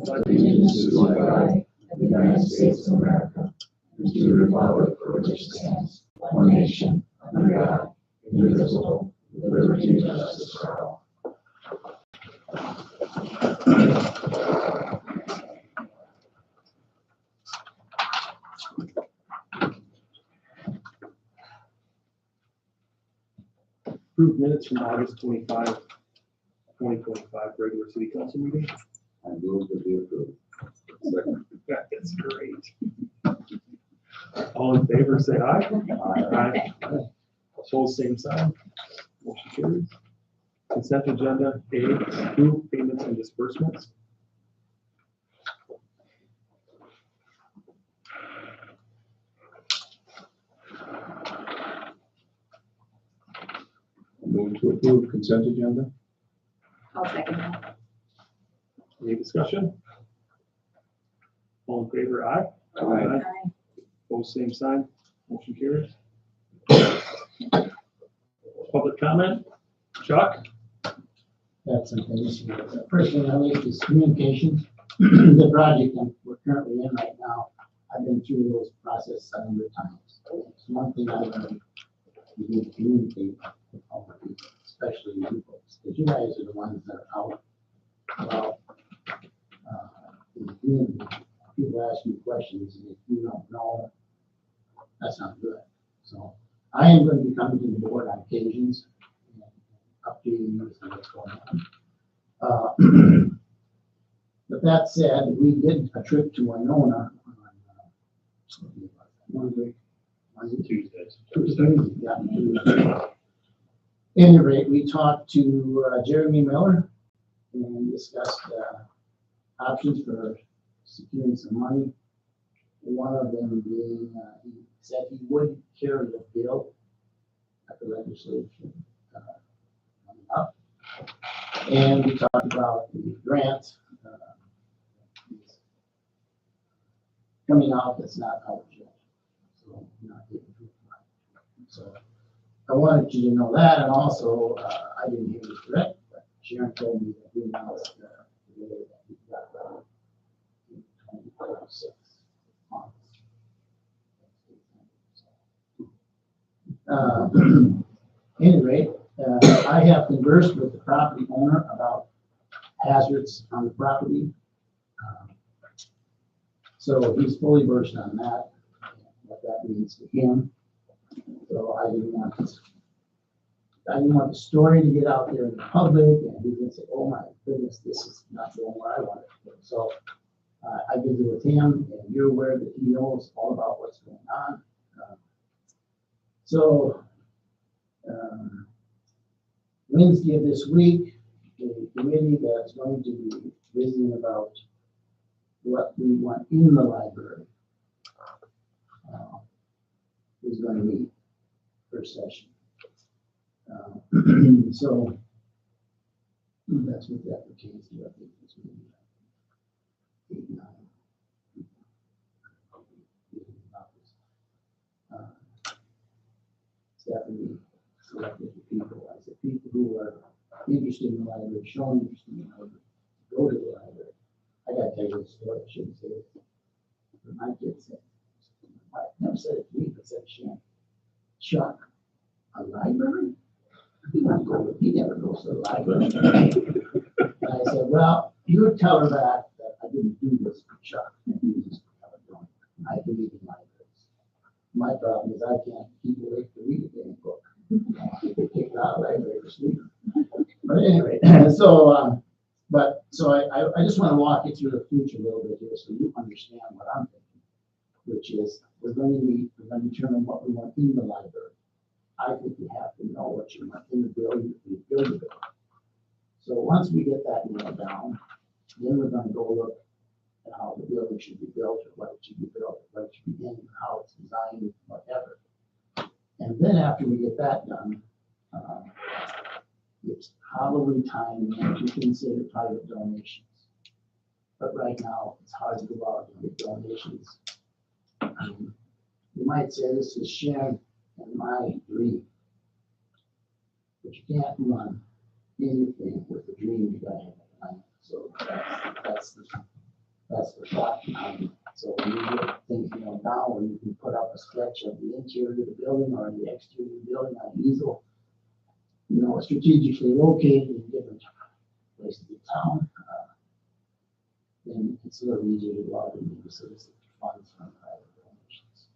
allegiance to the flag of the United States of America, and to the republic for which it stands, one nation, under God, indivisible, with liberty and justice for all. Approved minutes from August 25, 2025 regular city council meeting. I move that we approve. Second. That's great. All in favor, say aye. Aye. Opposed, same sign. Motion carries. Consent agenda A, approve payments and disbursements. Move to approve consent agenda. I'll second that. Any discussion? All in favor, aye. Aye. Opposed, same sign. Motion carries. Public comment. Chuck? That's some things. First thing I like is communication. The project that we're currently in right now, I've been through those processes 700 times. It's one thing I learned, you need to communicate with all the people, especially you folks, because you guys are the ones that are out about in the community. People ask you questions, and if you don't know, that's not good. So I am going to be coming to the board on occasions and updating you on what's going on. But that said, we did a trip to Winona on Tuesdays. Tuesday. Yeah, Tuesday. At any rate, we talked to Jeremy Miller and discussed options for securing some money. One of them being, he said he would carry the bill at the legislation coming up. And we talked about the grant coming out that's not out yet. So we're not getting to it. So I wanted you to know that, and also I didn't hear this correct, but Sharon told me that he announced today that he got 2026 months. Any rate, I have conversed with the property owner about hazards on the property. So he's fully versed on that, what that means to him. So I didn't want the story to get out there in the public, and he can say, oh my goodness, this is not going where I want it to go. So I visited with him, and you're aware that he knows all about what's going on. Wednesday of this week, the committee that's going to be visiting about what we want in the library is going to meet first session. So that's what that pertains to. I think it's going to be 8, 9. Stephanie selected the people. I said people who are interested in the library, showing interest in the library, go to the library. I got to tell you a story. I shouldn't say it. But my kid said, I never said it to me, but said, Shan, Chuck, a library? He never goes to the library. And I said, well, you would tell her that I didn't do this for Chuck. I do this for Caledonia. I believe in libraries. My problem is I can't keep awake to read a damn book. I get kicked out of the library for sleeping. But anyway, so I just want to walk you through the future a little bit here so you understand what I'm thinking, which is we're going to determine what we want in the library. I think you have to know what you want in the building if you build the building. So once we get that nailed down, then we're going to go look at how the building should be built, or what it should be built, or what it should be in, how it's designed, whatever. And then after we get that done, it's probably time to consider private donations. But right now, it's hard to go out and get donations. You might say this is Sharon and my dream, but you can't run anything with the dream you got in mind. So that's That's for shot. So when you get things nailed down, where you can put up a sketch of the interior of the building or the exterior of the building on easel, strategically located in different places of town, then it's a little easier to log in the solicitor funds from private donations.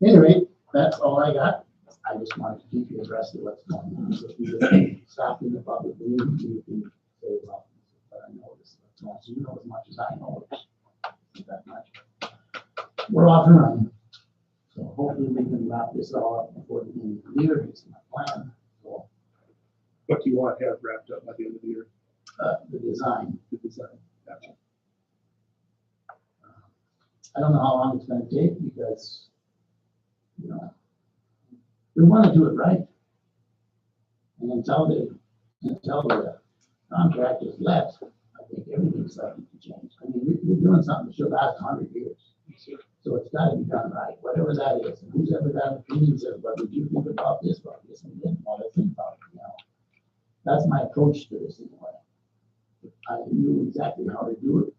Anyway, that's all I got. I just wanted to keep you abreast of what's going on. So if you just stop in the public meeting, you can say, well, but I know this, so you know as much as I know. It's not that much. We're off and running. So hopefully we can wrap this all up before the end of the year. It's my plan. So, What do you want to have wrapped up by the end of the year? the design. The design. Gotcha. I don't know how long it's gonna take because, we wanna do it right. And until the contractors left, I think everything's starting to change. I mean, we're doing something that should last 100 years. So it's gotta be done right, whatever that is. And who's ever got opinions of, what did you think about this, and didn't want to think about it, That's my approach to this anyway. I knew exactly how to do it.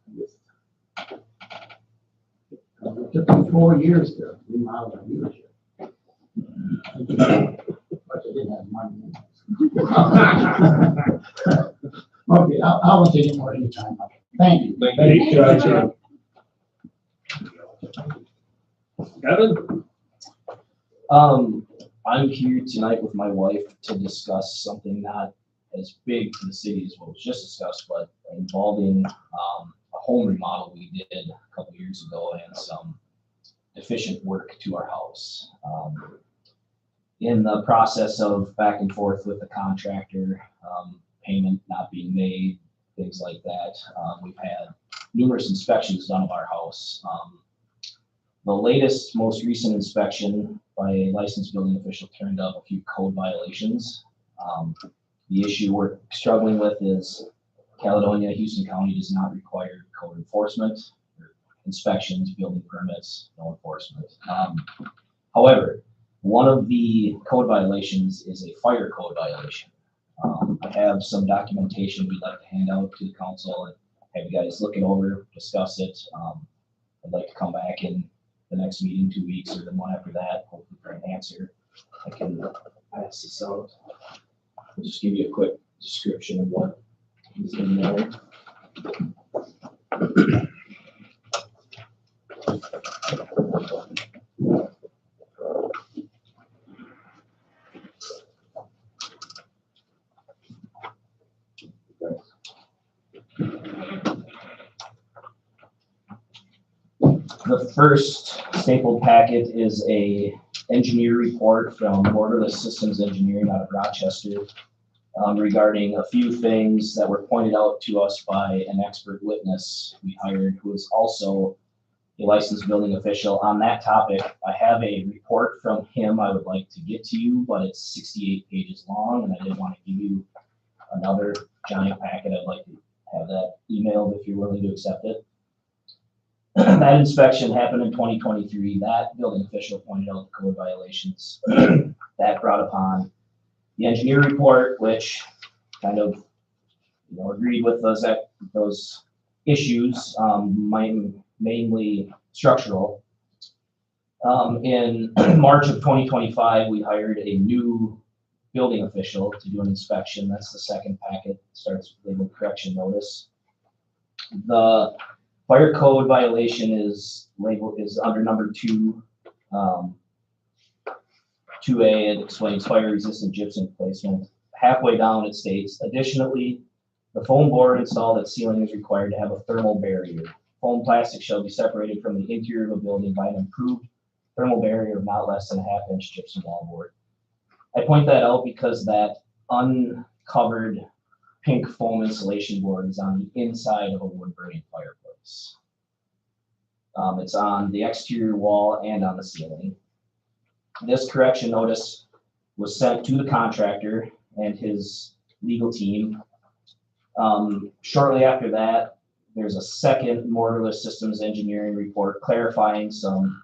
It took me 4 years to remodel a dealership. But I didn't have money. Okay, I won't take any more of your time. Thank you. Thank you, Judge. Evan? I'm here tonight with my wife to discuss something not as big to the city as what was just discussed, but involving a home remodel we did a couple years ago and some deficient work to our house. In the process of back and forth with the contractor, payment not being made, things like that, we've had numerous inspections done of our house. The latest, most recent inspection by a licensed building official turned up a few code violations. The issue we're struggling with is Caledonia, Houston County does not require code enforcement, or inspections, building permits, no enforcement. However, one of the code violations is a fire code violation. I have some documentation we'd like to hand out to the council and have you guys look it over, discuss it. I'd like to come back in the next meeting, 2 weeks, or the one after that, hopefully for an answer. I can pass this out. I'll just give you a quick description of what is in there. The first stapled packet is a engineer report from Borderless Systems Engineering out of Rochester regarding a few things that were pointed out to us by an expert witness we hired who is also a licensed building official on that topic. I have a report from him I would like to get to you, but it's 68 pages long and I didn't want to give you another giant packet. I'd like to have that emailed if you're willing to accept it. That inspection happened in 2023. That building official pointed out the code violations that brought upon the engineer report, which kind of agreed with those issues, mainly structural. In March of 2025, we hired a new building official to do an inspection. That's the second packet. It starts with labeled correction notice. The fire code violation is under number 2, 2A. It explains fire resistant gypsum placement. Halfway down it states, additionally, the foam board installed at ceiling is required to have a thermal barrier. Foam plastic shall be separated from the interior of a building by an improved thermal barrier of not less than a 1/2 inch gypsum wall board. I point that out because that uncovered pink foam insulation board is on the inside of a wood burning fireplace. It's on the exterior wall and on the ceiling. This correction notice was sent to the contractor and his legal team. Shortly after that, there's a second Borderless Systems Engineering report clarifying some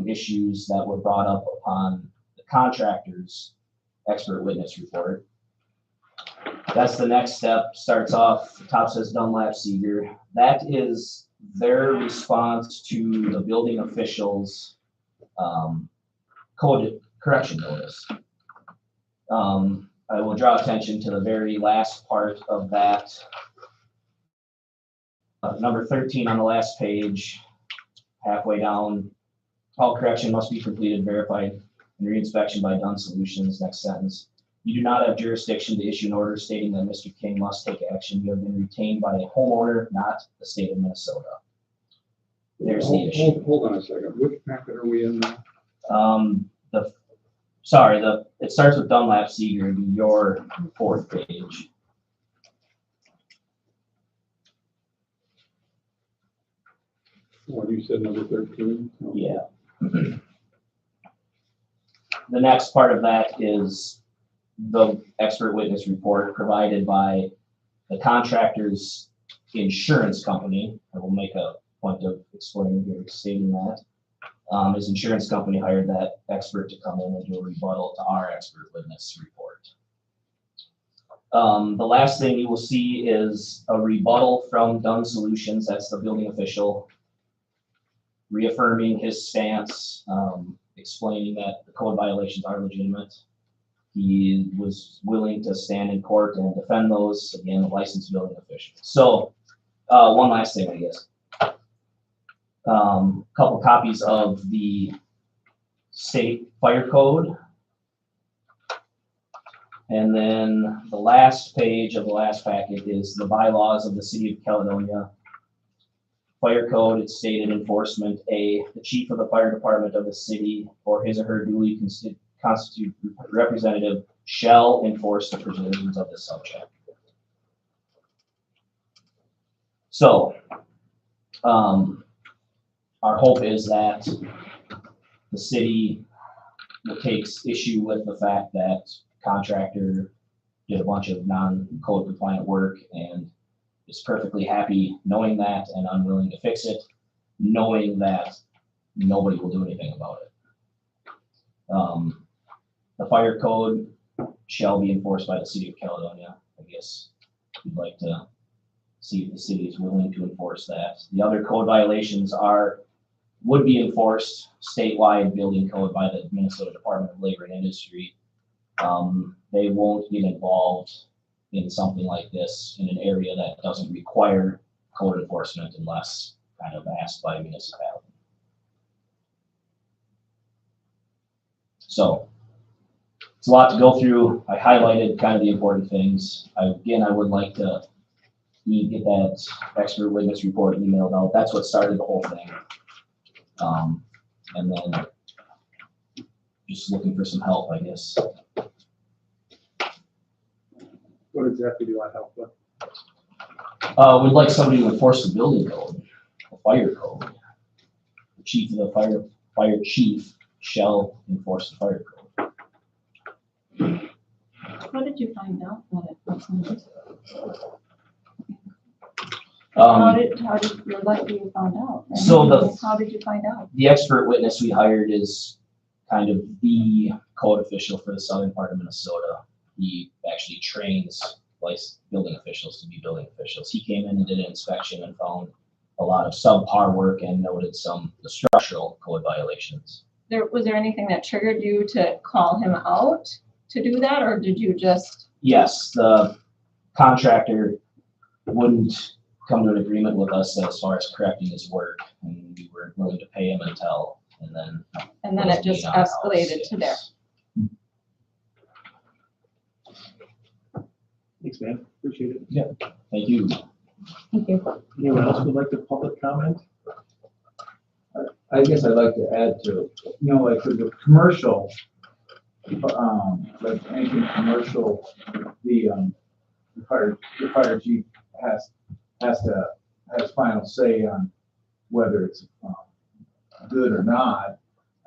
issues that were brought up upon the contractor's expert witness report. That's the next step. Starts off, the top says Dunlap Seeger. That is their response to the building officials, code correction notice. I will draw attention to the very last part of that. Number 13 on the last page, halfway down, all correction must be completed, verified, and re-inspection by Dunn Solutions. Next sentence. You do not have jurisdiction to issue an order stating that Mr. King must take action. You have been retained by a homeowner, not the state of Minnesota. There's the issue. Hold on a second, which packet are we in now? It starts with Dunlap Seeger, your 4th page. What, you said number 13? Yeah. The next part of that is the expert witness report provided by the contractor's insurance company. I will make a point of explaining here, stating that. His insurance company hired that expert to come in and do a rebuttal to our expert witness report. The last thing you will see is a rebuttal from Dunn Solutions, that's the building official, reaffirming his stance, explaining that the code violations are legitimate. He was willing to stand in court and defend those, again, the licensed building official. So, one last thing, I guess. Couple copies of the state fire code. And then the last page of the last packet is the bylaws of the city of Caledonia. Fire code, it's stated enforcement A, the chief of the fire department of the city or his or her duly constituted representative shall enforce the provisions of the subject. So, our hope is that the city takes issue with the fact that contractor did a bunch of non-code compliant work and is perfectly happy knowing that and unwilling to fix it, knowing that nobody will do anything about it. The fire code shall be enforced by the city of Caledonia. I guess we'd like to see if the city is willing to enforce that. The other code violations would be enforced statewide building code by the Minnesota Department of Labor and Industry. They won't get involved in something like this in an area that doesn't require code enforcement unless kind of asked by a municipality. So it's a lot to go through. I highlighted kind of the important things. I would like to get that expert witness report emailed out. That's what started the whole thing. And then just looking for some help, I guess. What exactly do I help with? We'd like somebody to enforce the building code, the fire code. The chief of the fire chief shall enforce the fire code. What did you find out that it wasn't? Um, You're lucky you found out. Right? So How did you find out? the expert witness we hired is kind of the code official for the southern part of Minnesota. He actually trains building officials to be building officials. He came in and did an inspection and found a lot of subpar work and noted some of the structural code violations. Was there anything that triggered you to call him out to do that, or did you just? Yes, the contractor wouldn't come to an agreement with us as far as correcting his work, and we were willing to pay him until, and then It just escalated to there. Thanks, man. Appreciate it. Thank you. Thank you. Anyone else would like to public comment? I guess I'd like to add to, like for the commercial, like anything commercial, the fire chief has final say on whether it's good or not.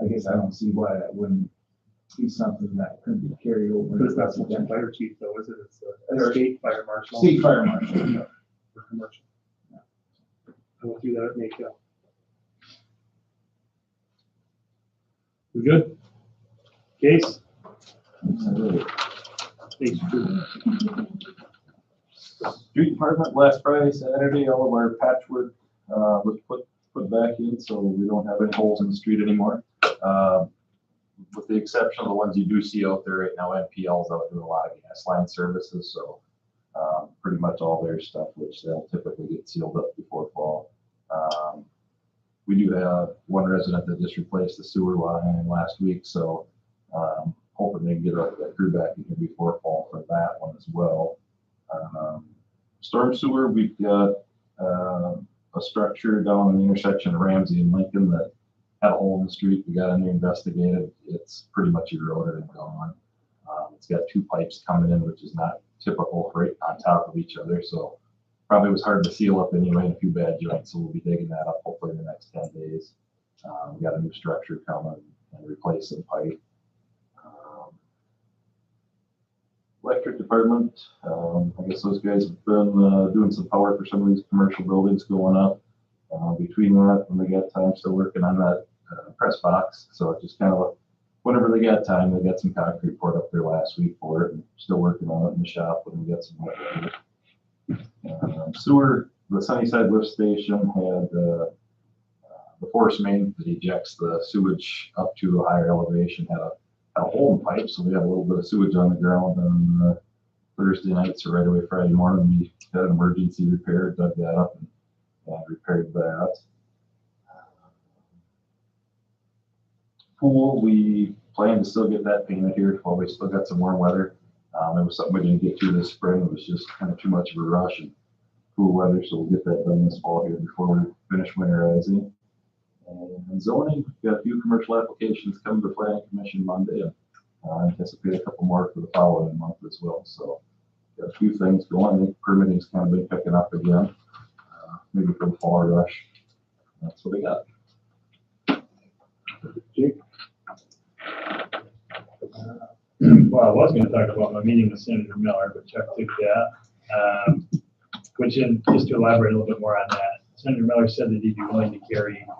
I guess I don't see why that wouldn't be something that could be carried over. But it's not so much a fire chief though, is it? It's a state fire marshal. State fire marshal. For commercial. I will do that at NACO. We good? Case? Thanks, Drew. Street department last Friday, Saturday, all of our patchwork was put back in, so we don't have any holes in the street anymore. With the exception of the ones you do see out there right now, NPL's out doing a lot of gas line services, so pretty much all their stuff, which they'll typically get sealed up before fall. We do have one resident that just replaced the sewer line last week, so hoping they can get a crew back in here before fall for that one as well. Storm sewer, we've got a structure down in the intersection of Ramsey and Lincoln that had a hole in the street. We got in there, investigated. It's pretty much eroded and gone. It's got two pipes coming in, which is not typical, right on top of each other. So probably was hard to seal up anyway, and a few bad joints. So we'll be digging that up hopefully in the next 10 days. We got a new structure coming and replacing pipe. Electric department, I guess those guys have been doing some power for some of these commercial buildings going up. Between that, when they got time, still working on that press box. So it just kind of, whenever they got time, they got some concrete poured up there last week for it, and still working on it in the shop when we got some more. Sewer, the Sunnyside lift station had the force main that ejects the sewage up to a higher elevation had a hole in the pipe, so we had a little bit of sewage on the ground on Thursday night. So right away Friday morning, we had an emergency repair, dug that up and repaired that. Pool, we plan to still get that painted here while we still got some warm weather. It was something we didn't get to this spring. It was just kind of too much of a rush and cool weather, so we'll get that done this fall here before we finish winterizing. And zoning, we've got a few commercial applications coming to the planning commission Monday, and anticipate a couple more for the following month as well. So got a few things going. I think permitting's kind of been picking up again, maybe for the fall rush. That's what we got. Jake? Well, I was going to talk about my meeting with Senator Miller, but Chuck took that. Just to elaborate a little bit more on that, Senator Miller said that he'd be willing to carry a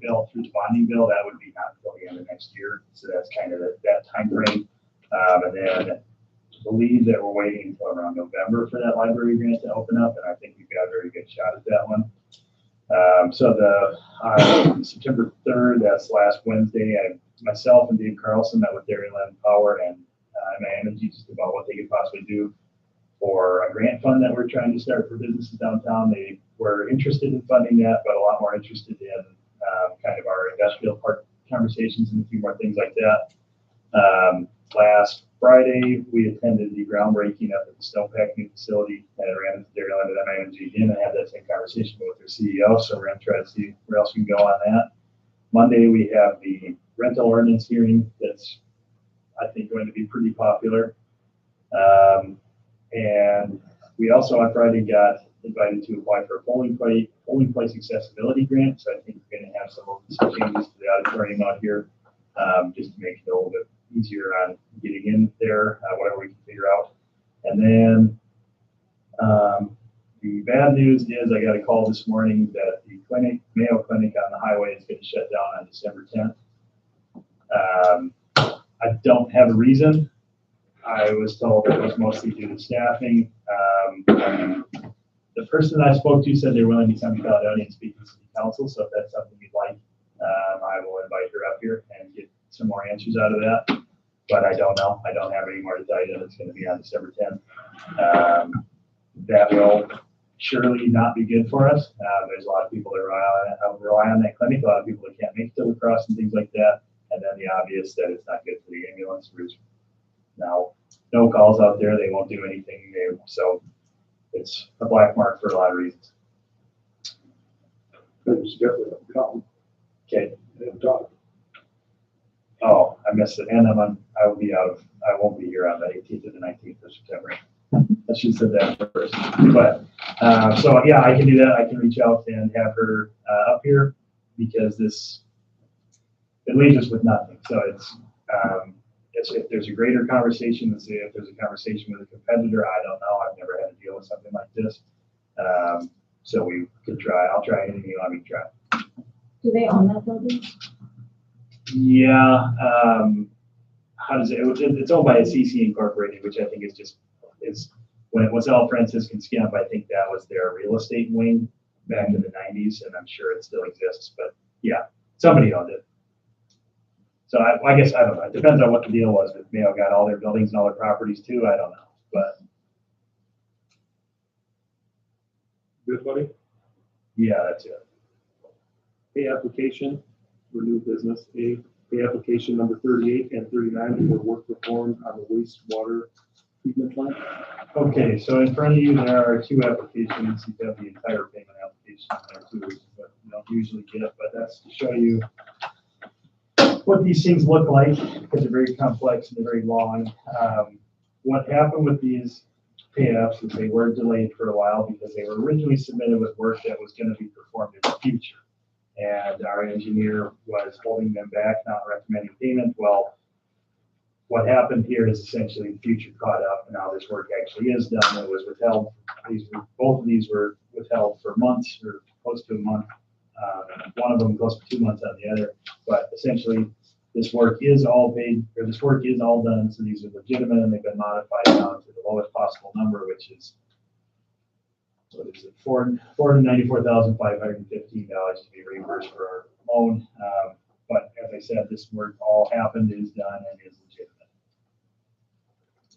bill through the bonding bill. That would be not until the end of next year. So that's kind of that time frame. And then I believe that we're waiting until around November for that library grant to open up. And I think we've got a very good shot at that one. So the September 3rd, that's last Wednesday, myself and Dave Carlson met with Dairyland Power and Energy just about what they could possibly do for a grant fund that we're trying to start for businesses downtown. They were interested in funding that, but a lot more interested in kind of our industrial park conversations and a few more things like that. Last Friday, we attended the groundbreaking up at the snowpack new facility and ran into Dairyland and Energy again and had that same conversation with their CEO. So we're going to try to see where else we can go on that. Monday, we have the rental ordinance hearing that's, I think, going to be pretty popular. And we also on Friday got invited to apply for a polling place accessibility grant. So I think we're going to have some changes to the auditorium out here, just to make it a little bit easier on getting in there, whatever we can figure out. And then the bad news is I got a call this morning that the Mayo Clinic on the highway is going to shut down on December 10th. I don't have a reason. I was told it was mostly due to staffing. The person I spoke to said they're willing to come to Caledonia and speak to city council. So if that's something you'd like, I will invite her up here and get some more answers out of that. But I don't know. I don't have any more to tell you that it's going to be on December 10th. That will surely not be good for us. There's a lot of people that rely on that clinic, a lot of people that can't make it to La Crosse and things like that. And then the obvious that it's not good for the ambulance routes. Now, no calls out there. They won't do anything new. So it's a black mark for a lot of reasons. Okay. Oh, I missed it. And I won't be here on the 18th and the 19th of September. I should have said that first. But, so yeah, I can do that. I can reach out and have her up here because it leaves us with nothing. So it's if there's a greater conversation, let's say if there's a conversation with a competitor, I don't know. I've never had to deal with something like this. So we could try. I'll try anything you want me to try. Do they own that building? Yeah. How does it's owned by a CC Incorporated, which I think is when it was L. Franciscan Skimp, I think that was their real estate wing. back in the nineties, and I'm sure it still exists, but yeah, somebody owned it. So I guess, I don't know, it depends on what the deal was, if Mayo got all their buildings and all their properties too, I don't know, but Good, buddy? yeah, that's it. Pay application for new business, A, pay application number 38 and 39 for work performed on the wastewater treatment plant. Okay, so in front of you, there are two applications. You have the entire payment application there too, but you don't usually get, but that's to show you what these things look like, because they're very complex and they're very long. What happened with these pay-apps is they were delayed for a while because they were originally submitted with work that was gonna be performed in the future. And our engineer was holding them back, not recommending payment. Well, what happened here is essentially the future caught up, and now this work actually is done. It was withheld. Both of these were withheld for months, or close to a month. One of them close to 2 months on the other. But essentially, this work is all paid, or this work is all done, so these are legitimate, and they've been modified down to the lowest possible number, which is, what is it, $494,515 to be reimbursed for our loan. But as I said, this work all happened, is done, and is legitimate.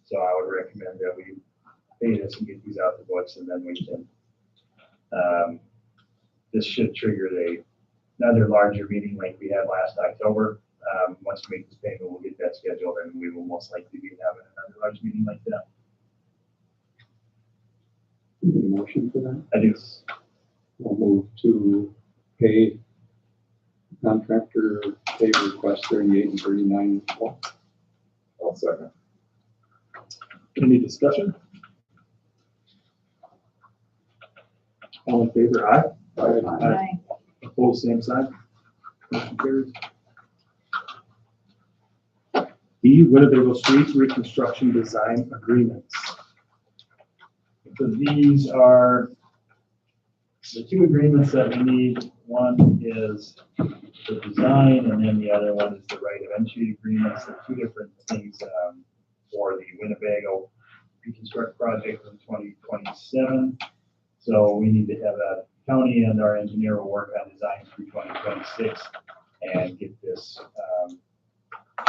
So I would recommend that we pay this and get these out the books, and then we can, this should trigger another larger meeting like we had last October. Once we make this payment, we'll get that scheduled, and we will most likely be having another large meeting like that. Any motion for that? I do. We'll move to pay contractor pay request 38 and 39. I'll second. Any discussion? All in favor, aye? Aye. Opposed, same sign. Motion carries. D, Winnebago Street Reconstruction Design Agreements. So these are the two agreements that we need. One is the design, and then the other one is the right of entry agreements. They're two different things for the Winnebago Reconstruct project in 2027. So we need to have that. County and our engineer will work on design through 2026 and get this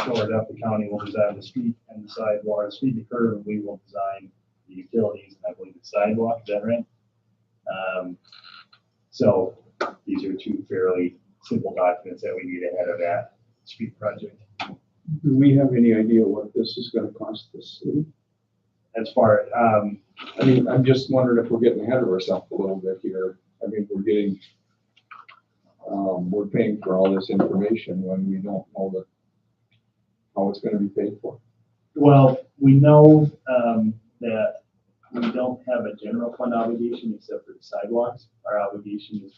shored up. The county will design the street and the sidewalk, the street and curb, and we will design the utilities, and I believe the sidewalk. Is that right? So these are two fairly simple documents that we need ahead of that street project. Do we have any idea what this is gonna cost the city? As far, I mean, I'm just wondering if we're getting ahead of ourselves a little bit here. I mean, we're paying for all this information when we don't know how it's gonna be paid for. well, we know that we don't have a general fund obligation except for the sidewalks. Our obligation is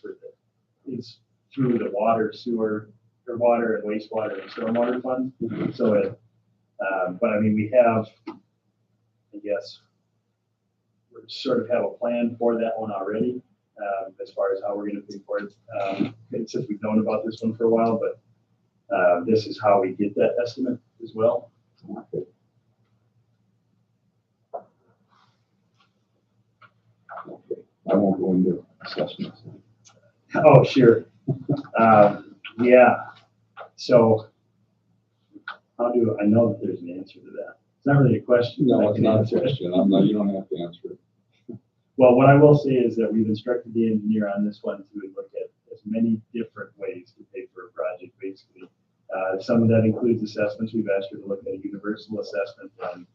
through the water, sewer, or water and wastewater and stormwater fund. So but I mean, we have, I guess, we sort of have a plan for that one already, as far as how we're gonna pay for it. And since we've known about this one for a while, but this is how we get that estimate as well. I won't go into assessments. Oh, sure. Yeah. So how do I know that there's an answer to that? It's not really a question. No, I it's can not a answer it. question. You don't have to answer it. Well, what I will say is that we've instructed the engineer on this one to look at as many different ways to pay for a project, basically. Some of that includes assessments. We've asked her to look at a universal assessment. And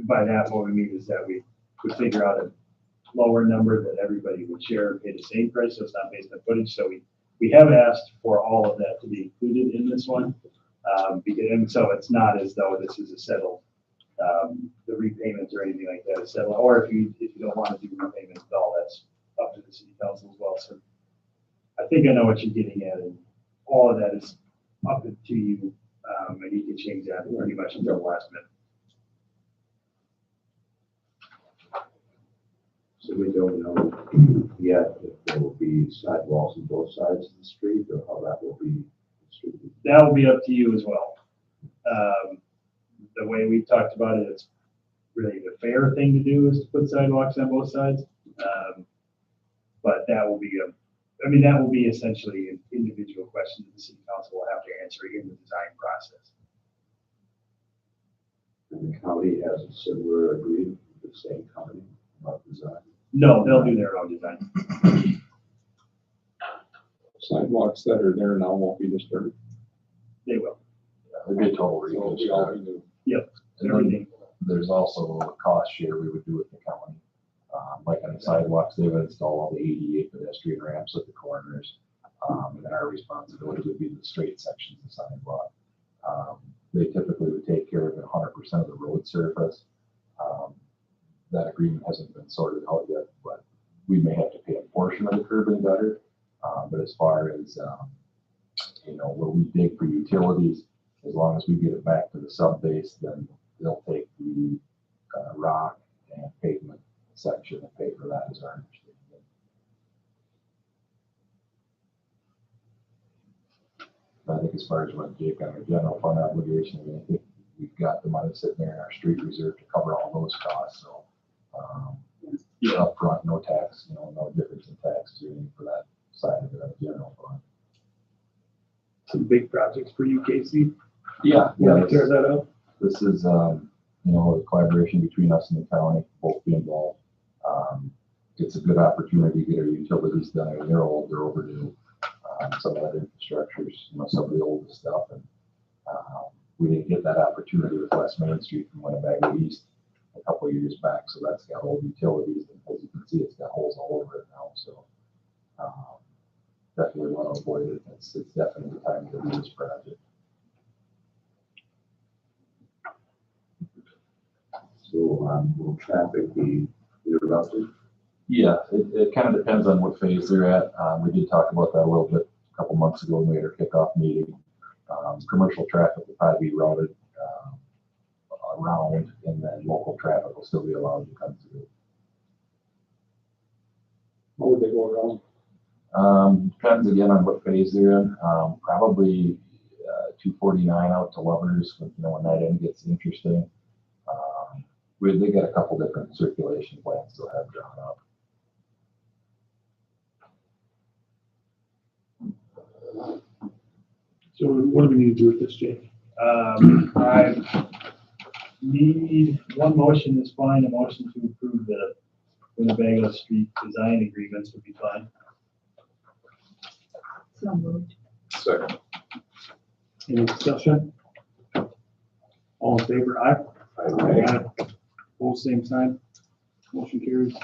by that, what we mean is that we would figure out a lower number that everybody would share and pay the same price, so it's not based on footage. So we have asked for all of that to be included in this one. And so it's not as though this is a settled, the repayments or anything like that is settled, or if you don't want to do repayments at all, that's up to the city council as well. So I think I know what you're getting at, and all of that is up to you, and you can change that pretty much until the last minute. So we don't know yet if there will be sidewalks on both sides of the street or how that will be distributed. That will be up to you as well. The way we've talked about it, it's really the fair thing to do is to put sidewalks on both sides. But But that will be that will be essentially an individual question that the city council will have to answer in the design process. And the county has a similar agreement with the same company about design. No, they'll do their own design. Sidewalks that are there now won't be disturbed. They will. It'd be a total So it'll reuse. be all new. And Everything. then there's also a cost share we would do with the county. Like on the sidewalks, they would install all the ADA pedestrian ramps at the corners. And then our responsibility would be the straight sections of sidewalk. They typically would take care of 100% of the road surface. That agreement hasn't been sorted out yet, but we may have to pay a portion of the curb and gutter. But as far as, where we dig for utilities, as long as we get it back to the sub base, then they'll take the rock and pavement section and pay for that as our understanding. I think as far as what Jake on our general fund obligation, I think we've got the money sitting there in our street reserve to cover all those costs, so. Upfront, no tax, no difference in taxes or anything for that side of it on the general fund. Some big projects for you, Casey. Yeah. Want to tear that up? This is, a collaboration between us and the county, both be involved. It's a good opportunity to get our utilities done. I mean, they're old, they're overdue. Some of that infrastructure's, some of the oldest stuff, and we didn't get that opportunity with West Main Street from Winnebago East a couple of years back, so that's got old utilities, and as you can see, it's got holes all over it now, so definitely want to avoid it. It's definitely time to do this project. So, will traffic be interrupted? Yeah, it kind of depends on what phase they're at. We did talk about that a little bit a couple months ago when we had our kickoff meeting. Commercial traffic will probably be routed around, and then local traffic will still be allowed to come through. How would they go around? Depends again on what phase they're in. Probably 249 out to Lovers, when that end gets interesting. They got a couple different circulation plans they'll have drawn up. So what do we need to do with this, Jake? I need one motion is fine. A motion to approve the Winnebago Street design agreements would be fine. So moved. Second. Any discussion? All in favor, aye? Aye. Opposed, same sign. Motion carries.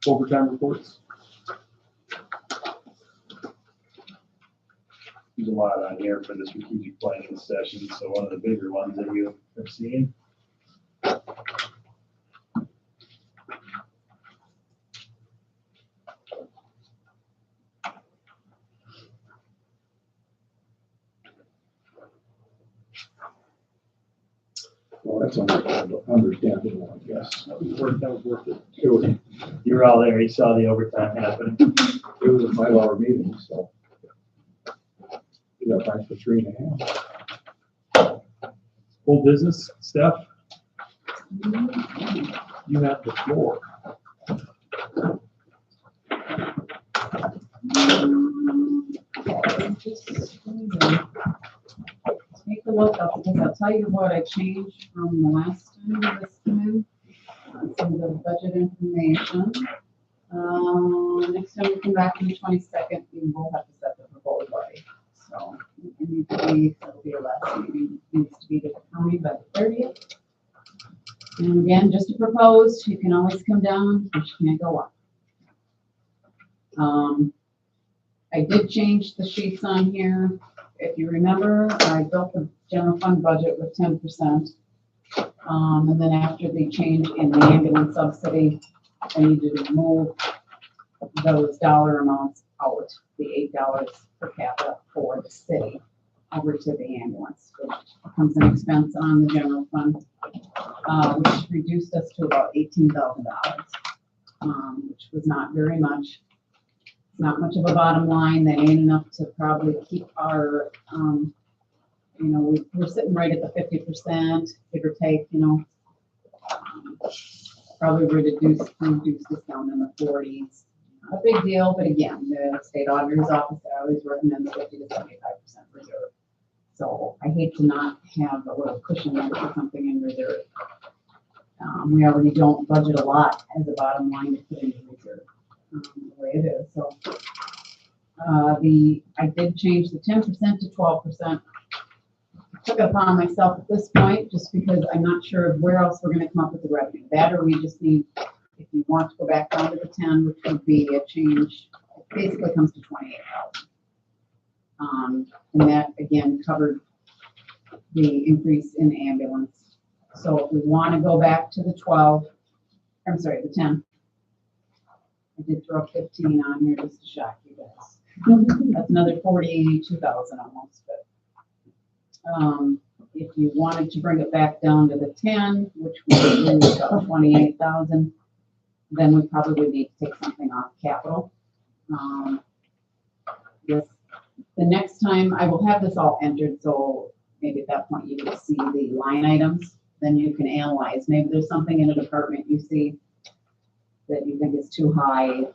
Overtime reports. There's a lot on here for the strategic planning session, so one of the bigger ones that you have seen. Well, that's understandable, I guess. That was worth it. You were all there, you saw the overtime happening. It was a 5-hour meeting, so. You got time for 3.5. Full business, Steph? You have the floor. Take a look, I'll tell you what I changed from the last time this came in. Some of the budget information. Next time we come back on the 22nd, we will have to set the proposal budget. So it needs to be, it'll be a last meeting, needs to be to the county by the 30th. And again, just to propose, you can always come down, but you can't go up. I did change the sheets on here. If you remember, I built the general fund budget with 10%. And then after the change in the ambulance subsidy, I needed to move those dollar amounts out, the $8 per capita for the city over to the ambulance, which becomes an expense on the general fund, which reduced us to about $18,000, which was not very much. Not much of a bottom line. That ain't enough to probably keep our, we're sitting right at the 50%, give or take, probably reduce this down in the 40s. Not a big deal, but again, the state auditor's office, I always recommend 50 to 75% reserve. So I hate to not have a little cushion there for something in reserve. We already don't budget a lot as a bottom line to put into reserve, the way it is. So I did change the 10% to 12%. I took it upon myself at this point, just because I'm not sure of where else we're going to come up with the revenue. That, or we just need, if you want to go back down to the 10, which would be a change, it basically comes to 28,000. And that again covered the increase in ambulance. So if we want to go back to the the 10. I did throw 15 on here just to shock you guys. That's another 42,000 almost, but if you wanted to bring it back down to the 10, which would lose about 28,000, then we probably would need to take something off capital. The next time I will have this all entered, so maybe at that point you can see the line items. Then you can analyze. Maybe there's something in a department you see that you think is too high.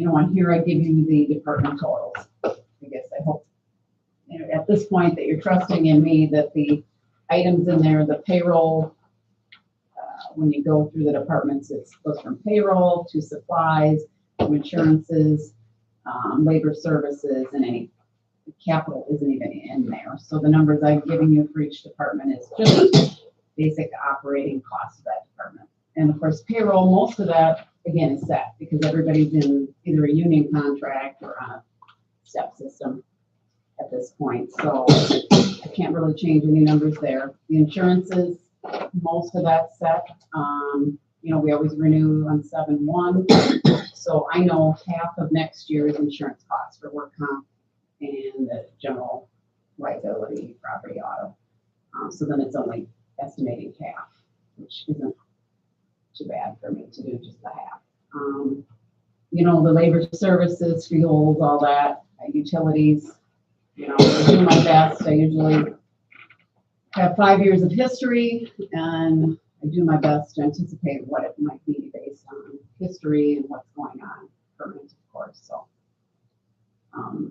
On here I give you the department totals. I guess I hope at this point that you're trusting in me that the items in there, the payroll, when you go through the departments, it goes from payroll to supplies, to insurances, labor services, and any capital isn't even in there. So the numbers I've given you for each department is just basic operating costs of that department. And of course, payroll, most of that, again, is set because everybody's in either a union contract or on a step system at this point. So I can't really change any numbers there. The insurances, most of that's set. We always renew on 7/1. So I know half of next year's insurance costs for work comp and the general liability, property, auto. So then it's only estimating half, which isn't too bad for me to do just the half. The labor services, fuels, all that, utilities, I do my best. I usually have 5 years of history, and I do my best to anticipate what it might be based on history and what's going on current, of course. So I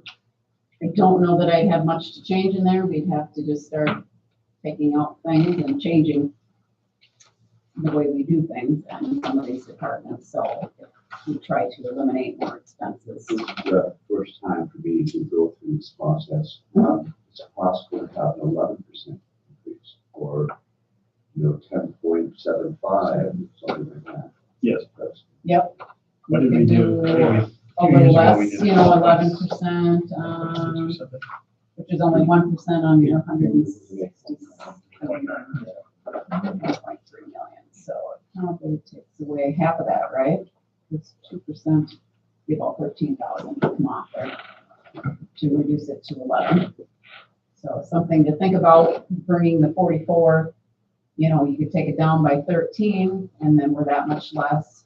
don't know that I'd have much to change in there. We'd have to just start taking out things and changing the way we do things in some of these departments. So we try to eliminate more expenses. The first time for me to go through this process. It's possible to have an 11% increase or 10.75, something like that. Yes. Yep. What did we do? A little less, 11%, which is only 1% on your 160. 1.3 million. So it probably takes away half of that, right? It's 2%, be about 13,000 to come off there to reduce it to 11. So something to think about, bringing the 44, you could take it down by 13 and then we're that much less.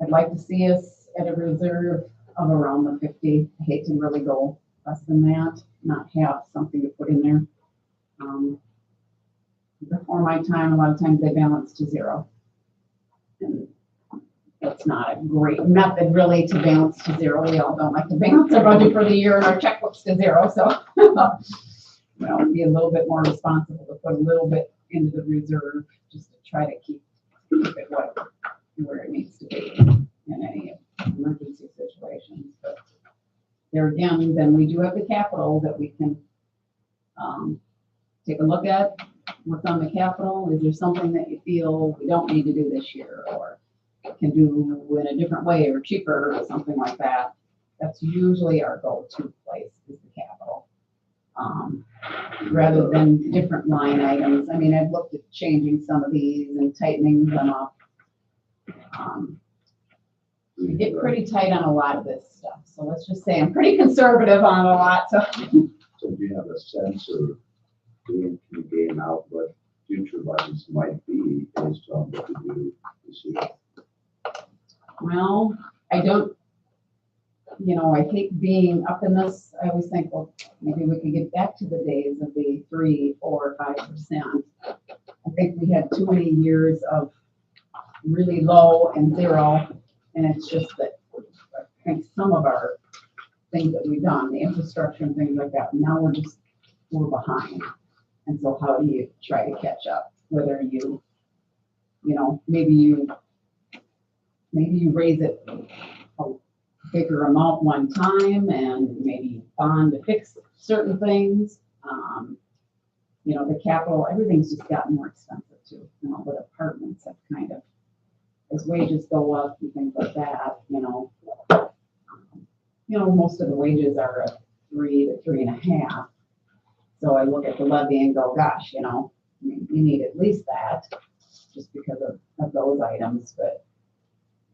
I'd like to see us at a reserve of around the 50. I hate to really go less than that, not have something to put in there. Before my time, a lot of times they balance to zero. And that's not a great method really to balance to zero. We all don't like to balance our budget for the year and our checkbooks to zero. So, be a little bit more responsible to put a little bit into the reserve just to try to keep it where it needs to be in any emergency situations. But there again, then we do have the capital that we can take a look at, work on the capital. Is there something that you feel we don't need to do this year or can do in a different way or cheaper or something like that? That's usually our go-to place is the capital. Rather than different line items. I mean, I've looked at changing some of these and tightening them up. We get pretty tight on a lot of this stuff. So let's just say I'm pretty conservative on a lot. So do you have a sense of can you game out what future budgets might be based on what you do this year? Well, I don't, I hate being up in this. I always think, well, maybe we could get back to the days of the 3, 4, 5%. I think we had too many years of really low and zero, and it's just that I think some of our things that we've done, the infrastructure and things like that, now we're behind. And so how do you try to catch up? Whether you know, maybe you raise it a bigger amount one time and maybe bond to fix certain things. You know, the capital, everything's just gotten more expensive too. You know, the apartments have kind of, as wages go up and things like that, most of the wages are a 3 to 3.5. So I look at the levy and go, gosh, you need at least that just because of those items, but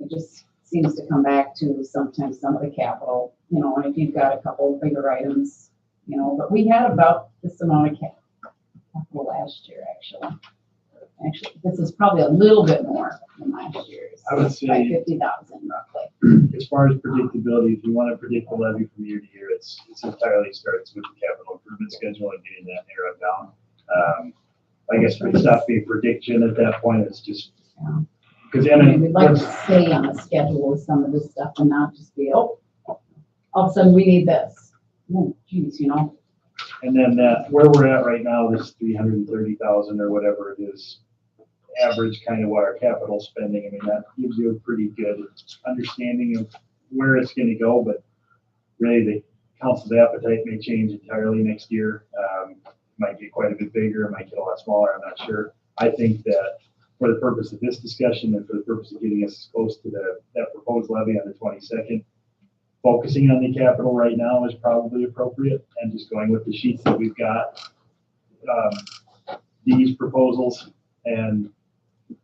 it just seems to come back to sometimes some of the capital, and if you've got a couple of bigger items, but we had about this amount of capital last year, actually. Actually, this is probably a little bit more than last year's. I would say, by 50,000 roughly. as far as predictability, if you want to predict the levy from year to year, it's entirely starts with the capital improvement schedule and getting that narrowed down. I guess for stuff being prediction at that point, it's just, because We'd like to stay on the schedule with some of this stuff and not just be, all of a sudden we need this. Oh, geez, And then where we're at right now, this 330,000 or whatever it is, average kind of what our capital spending, I mean, that gives you a pretty good understanding of where it's going to go, but really the council's appetite may change entirely next year. Might get quite a bit bigger, might get a lot smaller, I'm not sure. I think that for the purpose of this discussion and for the purpose of getting us as close to that proposed levy on the 22nd, focusing on the capital right now is probably appropriate, and just going with the sheets that we've got, these proposals, and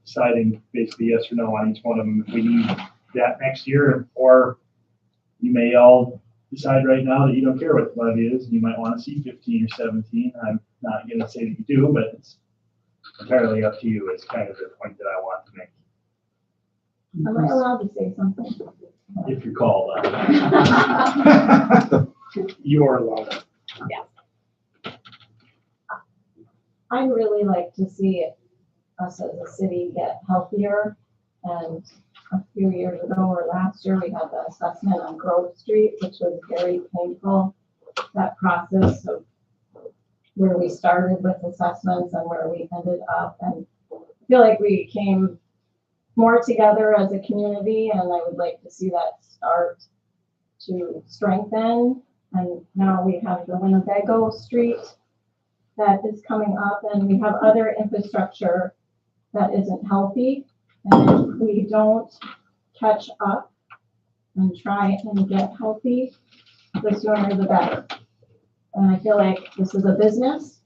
deciding basically yes or no on each one of them if we need that next year, or you may all decide right now that you don't care what the levy is, and you might want to see 15 or 17. I'm not going to say that you do, but it's entirely up to you. Is kind of the point that I want to make. Am I allowed to say something? If you're called on. You are allowed. I'd really like to see us as a city get healthier. And a few years ago or last year, we had the assessment on Grove Street, which was very painful. That process of where we started with assessments and where we ended up. And I feel like we came more together as a community, and I would like to see that start to strengthen. And now we have the Winnebago Street that is coming up, and we have other infrastructure that isn't healthy. And if we don't catch up and try and get healthy, the sooner the better. And I feel like this is a business,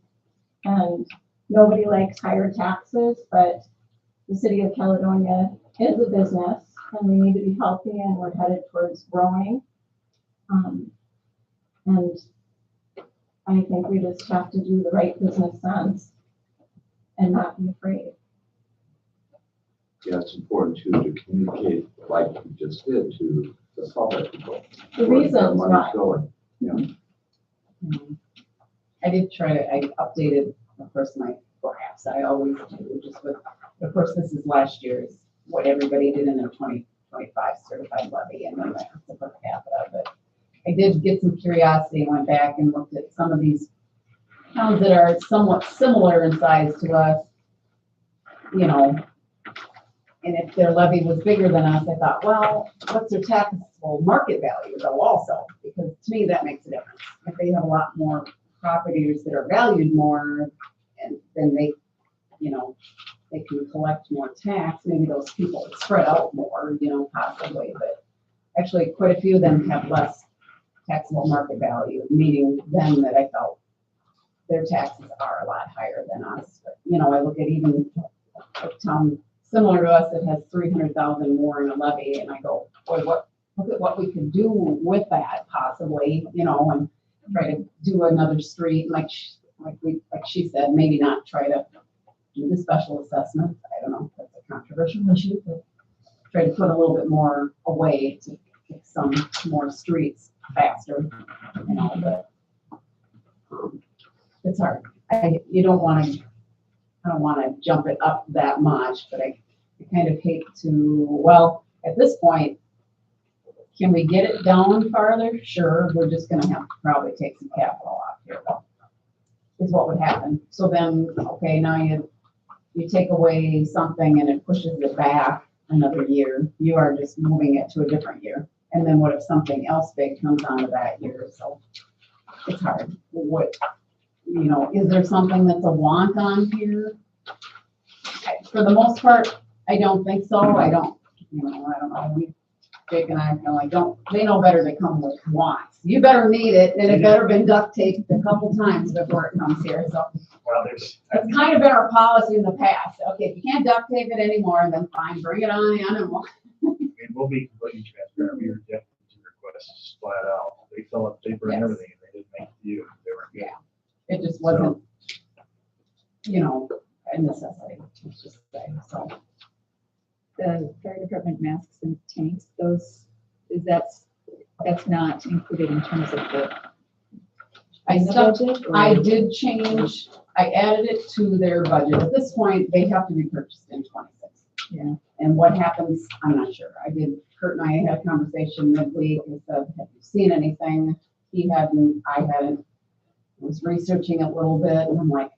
and nobody likes higher taxes, but the city of Caledonia is a business, and we need to be healthy, and we're headed towards growing. And I think we just have to do the right business sense and not be afraid. Yeah, it's important too to communicate like you just did to the public. The reasons why. why. Going. Yeah. I did I updated, of course, my graphs. I always do, just with, of course, this is last year's, what everybody did in their 2025 certified levy, and then the per capita. But I did get some curiosity and went back and looked at some of these towns that are somewhat similar in size to us, and if their levy was bigger than us, I thought, well, what's their taxable market value though also? Because to me, that makes a difference. If they have a lot more properties that are valued more, and then they can collect more tax, maybe those people spread out more, possibly, but actually quite a few of them have less taxable market value, meaning then that I felt their taxes are a lot higher than us. But, I look at even a town similar to us that has 300,000 more in a levy, and I go, boy, look at what we could do with that possibly, and try to do another street, like she said, maybe not try to do the special assessment. I don't know if that's a controversial issue, but try to put a little bit more away to get some more streets faster, but it's hard. You don't want to, I don't wanna jump it up that much, but I kind of hate to, well, at this point, can we get it down farther? Sure, we're just gonna have to probably take some capital off here, though, is what would happen. So then, okay, now you take away something and it pushes it back another year. You are just moving it to a different year. And then what if something else big comes onto that year? So it's hard. What, is there something that's a want on here? For the most part, I don't think so. I don't know. Jake and I they know better to come with wants. You better need it, and it better been duct taped a couple times before it comes here. So Well, it's kind of been our policy in the past. Okay, if you can't duct tape it anymore, then fine, bring it on in, and we'll be completely transparent. We rejected the requests flat out. They fill up paper and Yes. everything, and they didn't make it to you. They weren't good. Yeah. It just wasn't, a necessity. Let's just say so. The fire department masks and tanks, that's not included in terms of the. I the stuck, budget, or- I did change, I added it to their budget. At this point, they have to be purchased in 26. Yeah. And what happens, I'm not sure. Kurt and I had a conversation midweek and said, have you seen anything? He hadn't, I hadn't. I was researching a little bit and I'm like,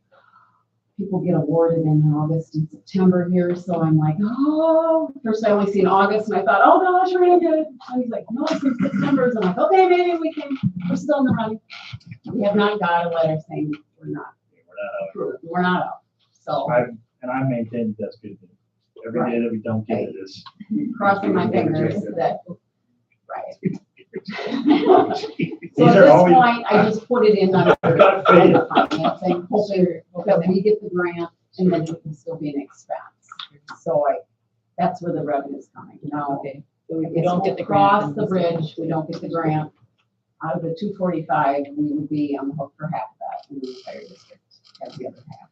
people get awarded in August and September here. So I'm like, oh, first I only seen August and I thought, oh gosh, we're gonna get it. And he's like, no, it's in September. So I'm like, okay, maybe we're still in the running. We have not got a letter saying we're not approved. We're not up. So I maintain that's good news. Every day that we don't get it is. crossing my fingers that, right. These So at are this always- point, I just put it in under Got it figured. financing, hoping that we get the grant and then it can still be an expense. So that's where the revenue's coming. Now, So if if we don't get the grant, cross then the bridge, we don't get the grant, out of the 245, we would be on the hook for half that and the fire district has the other half.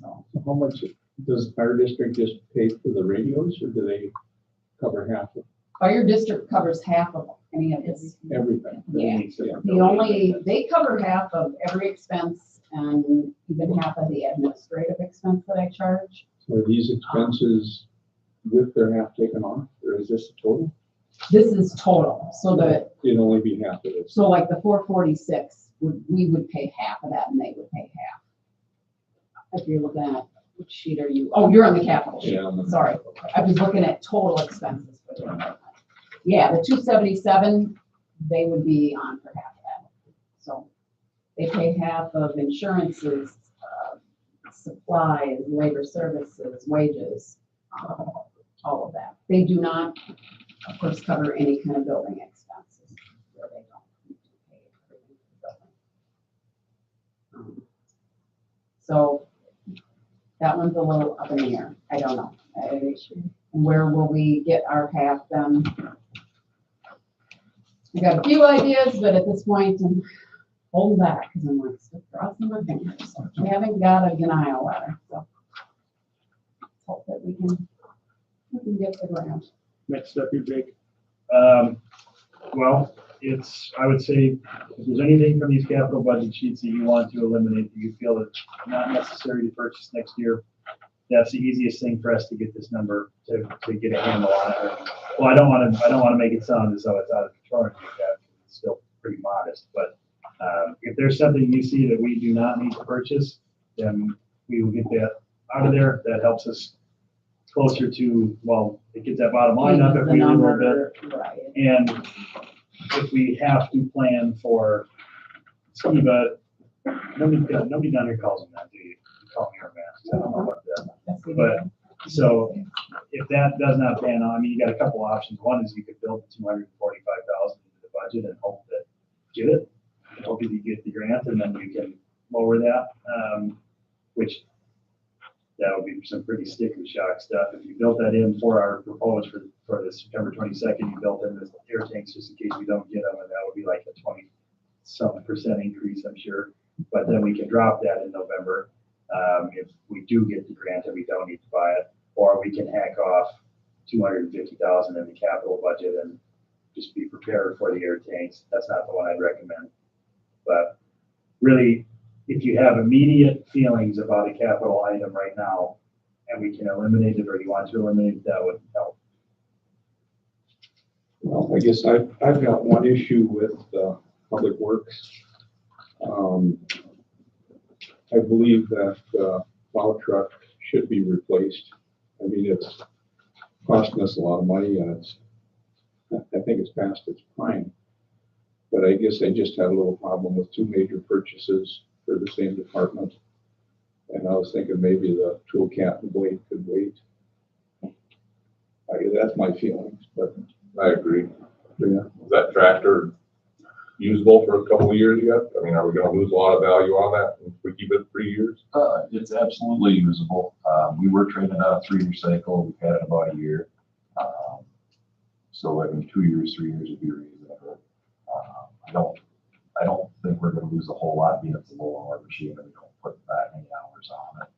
So So how much does the fire district just pay for the radios, or do they cover half of fire district covers half of any of this. everything? Yeah. Yeah. They cover half of every expense and even half of the administrative expense that I charge. So are these expenses with their half taken off, or is this a total? This is total, so It'd only be half of it. so like the 446, we would pay half of that and they would pay half. If you're looking at, which sheet are you? Oh, you're on the capital sheet. Yeah, on the- Sorry, I was looking at total expenses for them. Yeah, the 277, they would be on for half of that. So they pay half of insurances, supplies, labor services, wages, all of that. They do not, of course, cover any kind of building expenses where they don't need to pay everything for the building. So that one's a little up in the air. I don't know. Where will we get our half then? We got a few ideas, but at this point, I'm holding back because I'm like, still crossing my fingers. So we haven't got a denial letter, so hope that we can get the grant. Next step here, Jake. Well, I would say, if there's anything from these capital budget sheets that you want to eliminate, that you feel it's not necessary to purchase next year, that's the easiest thing for us to get this number to get a handle on it. Well, I don't want to make it sound as though it's out of control. It's still pretty modest, but if there's something you see that we do not need to purchase, then we will get that out of there. That helps us closer to, well, it gets that bottom line up if we need a little bit. Right. And if we have to plan for Skiba, nobody down here calls them that, do you? You call me our mask. I don't know about that. But, so if that does not pan out, I mean, you got a couple options. One is you could build the 245,000 into the budget and hope that get it. Hope that you get the grant and then you can lower that, which that would be some pretty sticker shock stuff. If you built that in for our proposed for the September 22nd, you built in the air tanks just in case we don't get them, and that would be like a 20-some% increase, I'm sure. But then we can drop that in November if we do get the grant and we don't need to buy it, or we can hack off 250,000 in the capital budget and just be prepared for the air tanks. That's not the one I'd recommend. But really, if you have immediate feelings about a capital item right now, and we can eliminate it, or you want to eliminate it, that would help. Well, I guess I've got one issue with Public Works. I believe that plow truck should be replaced. I mean, it's costing us a lot of money, and I think it's past its prime. But I guess I just had a little problem with two major purchases for the same department. And I was thinking maybe the tool cat and blade could wait. That's my feelings, but. I agree. Yeah. Is that tractor usable for a couple of years yet? I mean, are we gonna lose a lot of value on that if we keep it 3 years? It's absolutely usable. We were trading out a 3-year cycle. We've had it about a year. So I mean, 2 years, 3 years would be reasonable. I don't think we're gonna lose a whole lot being it's a low hour machine and we don't put that many hours on it.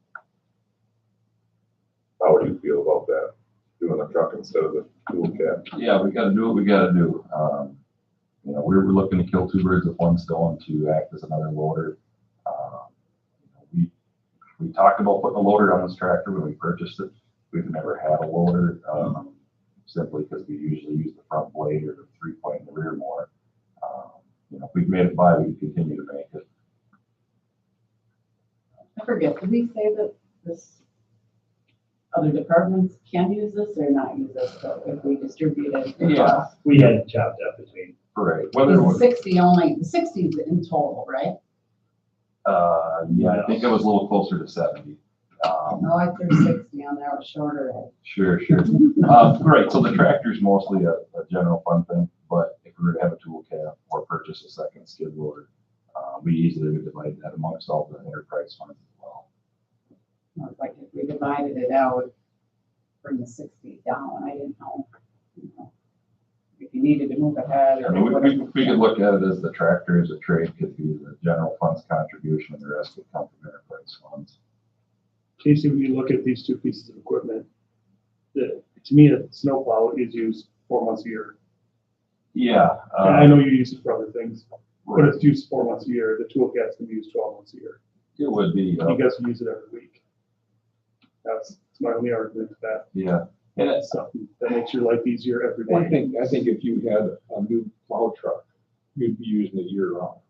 How would you feel about that? Doing a truck instead of the tool cat? Yeah, we gotta do what we gotta do. You know, we're looking to kill two birds with one stone to act as another loader. We talked about putting a loader on this tractor when we purchased it. We've never had a loader, simply because we usually use the front blade or the 3-point in the rear more. You know, if we've made it by, we can continue to make it. I forget, did we say that this other departments can use this or not use this, so if we distribute it? Yeah. We had chopped up between. Right. Whether the 60 only, the 60 is in total, right? Yeah, I think it was a little closer to 70. No, I threw 60 on there, was shorter. Sure. Right, so the tractor's mostly a general fund thing, but if we were to have a tool cab or purchase a second skid loader, we easily would divide that amongst all the enterprise funds as well. It's like if we divided it out, bring the 60 down, I didn't know. You know, if you needed to move ahead. I mean, we could look at it as the tractor as a trade could be the general funds contribution and the rest would come from enterprise funds. Casey, when you look at these two pieces of equipment, to me, a snowplow is used 4 months a year. Yeah. And I know you use it for other things, but Right. it's used 4 months a year. The tool cat's can be used 12 months a year. It would be. You guys can use it every week. That's my only argument to that. Yeah. And That's something that makes your life easier every I day. think if you had a new plow truck, you'd be using it year round.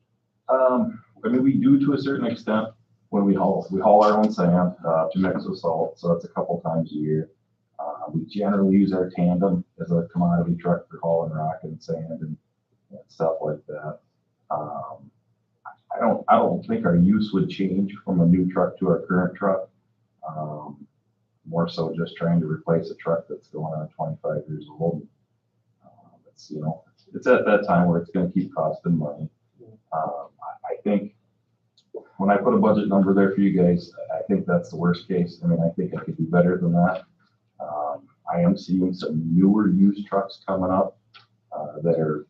I mean, we do to a certain extent when we haul our own sand to mix with salt, so that's a couple times a year. We generally use our tandem as a commodity truck for hauling rock and sand and stuff like that. I don't think our use would change from a new truck to our current truck. More so just trying to replace a truck that's going on 25 years old. It's, you know, it's at that time where it's going to keep costing money. I think when I put a budget number there for you guys, I think that's the worst case. I mean, I think I could do better than that. I am seeing some newer used trucks coming up that are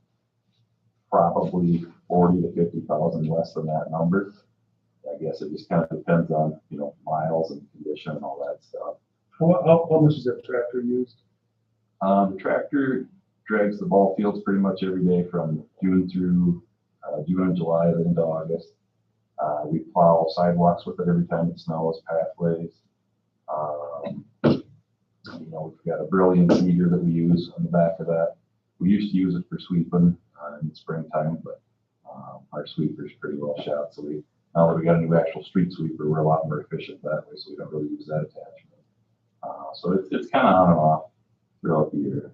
probably 40 to 50,000 less than that number. I guess it just kind of depends on, you know, miles and condition and all that stuff. How much is that tractor used? The tractor drags the ball fields pretty much every day from June through June and July, then into August. We plow sidewalks with it every time it snows, pathways. You know, we've got a brilliant meter that we use on the back of that. We used to use it for sweeping in the springtime, but our sweeper's pretty well shot. So now that we got a new actual street sweeper, we're a lot more efficient that way, so we don't really use that attachment. So it's kind of on and off throughout the year.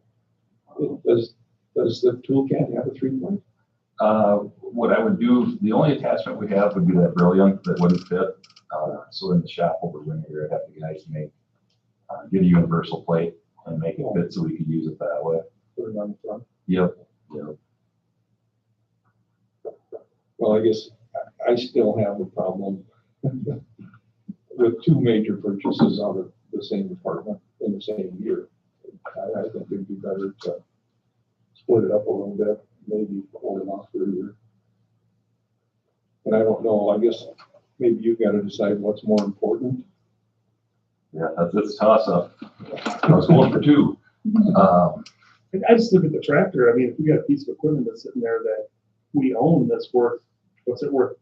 Does the tool cat have a 3-point? What I would do, the only attachment we have would be that Brilliant that wouldn't fit. So in the shop over winter, I'd have the guys get a universal plate and make it fit so we could use it that way. Put it on the front? Yep. Well, I guess I still have a problem with two major purchases out of the same department in the same year. I think it'd be better to split it up a little bit, maybe hold it off for a year. And I don't know, I guess maybe you've got to decide what's more important. Yeah, that's a toss up. I was going for two. I just look at the tractor. I mean, if we got a piece of equipment that's sitting there that we own that's worth, what's it worth?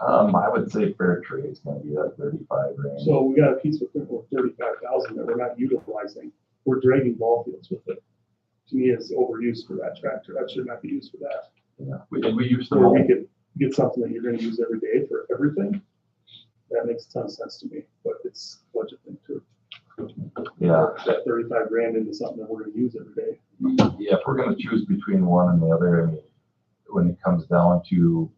I would say fair trade is gonna be that 35 range. So we got a piece of equipment with 35,000 that we're not utilizing. We're dragging ball fields with it. To me, it's overuse for that tractor. That should not be used for that. Yeah, and we used to. Or we could get something that you're gonna use every day for everything. That makes a ton of sense to me, but it's a budget thing too. Yeah. That 35 grand into something that we're gonna use every day. Yeah, if we're gonna choose between one and the other, I mean, when it comes down to,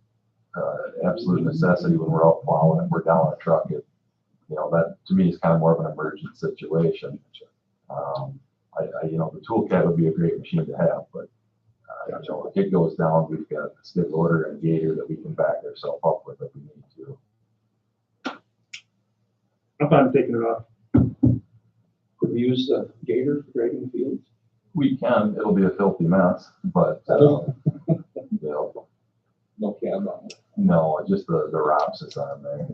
absolute necessity, when we're out plowing and we're down a truck, it, that to me is kind of more of an emergent situation. The toolcat would be a great machine to have, but, if it goes down, we've got a skid loader and gator that we can back ourselves up with if we need to. I'm fine taking it off. Could we use the gator for grading fields? We can, it'll be a filthy mess, but, No cab on it. no, just the ROPS is on there.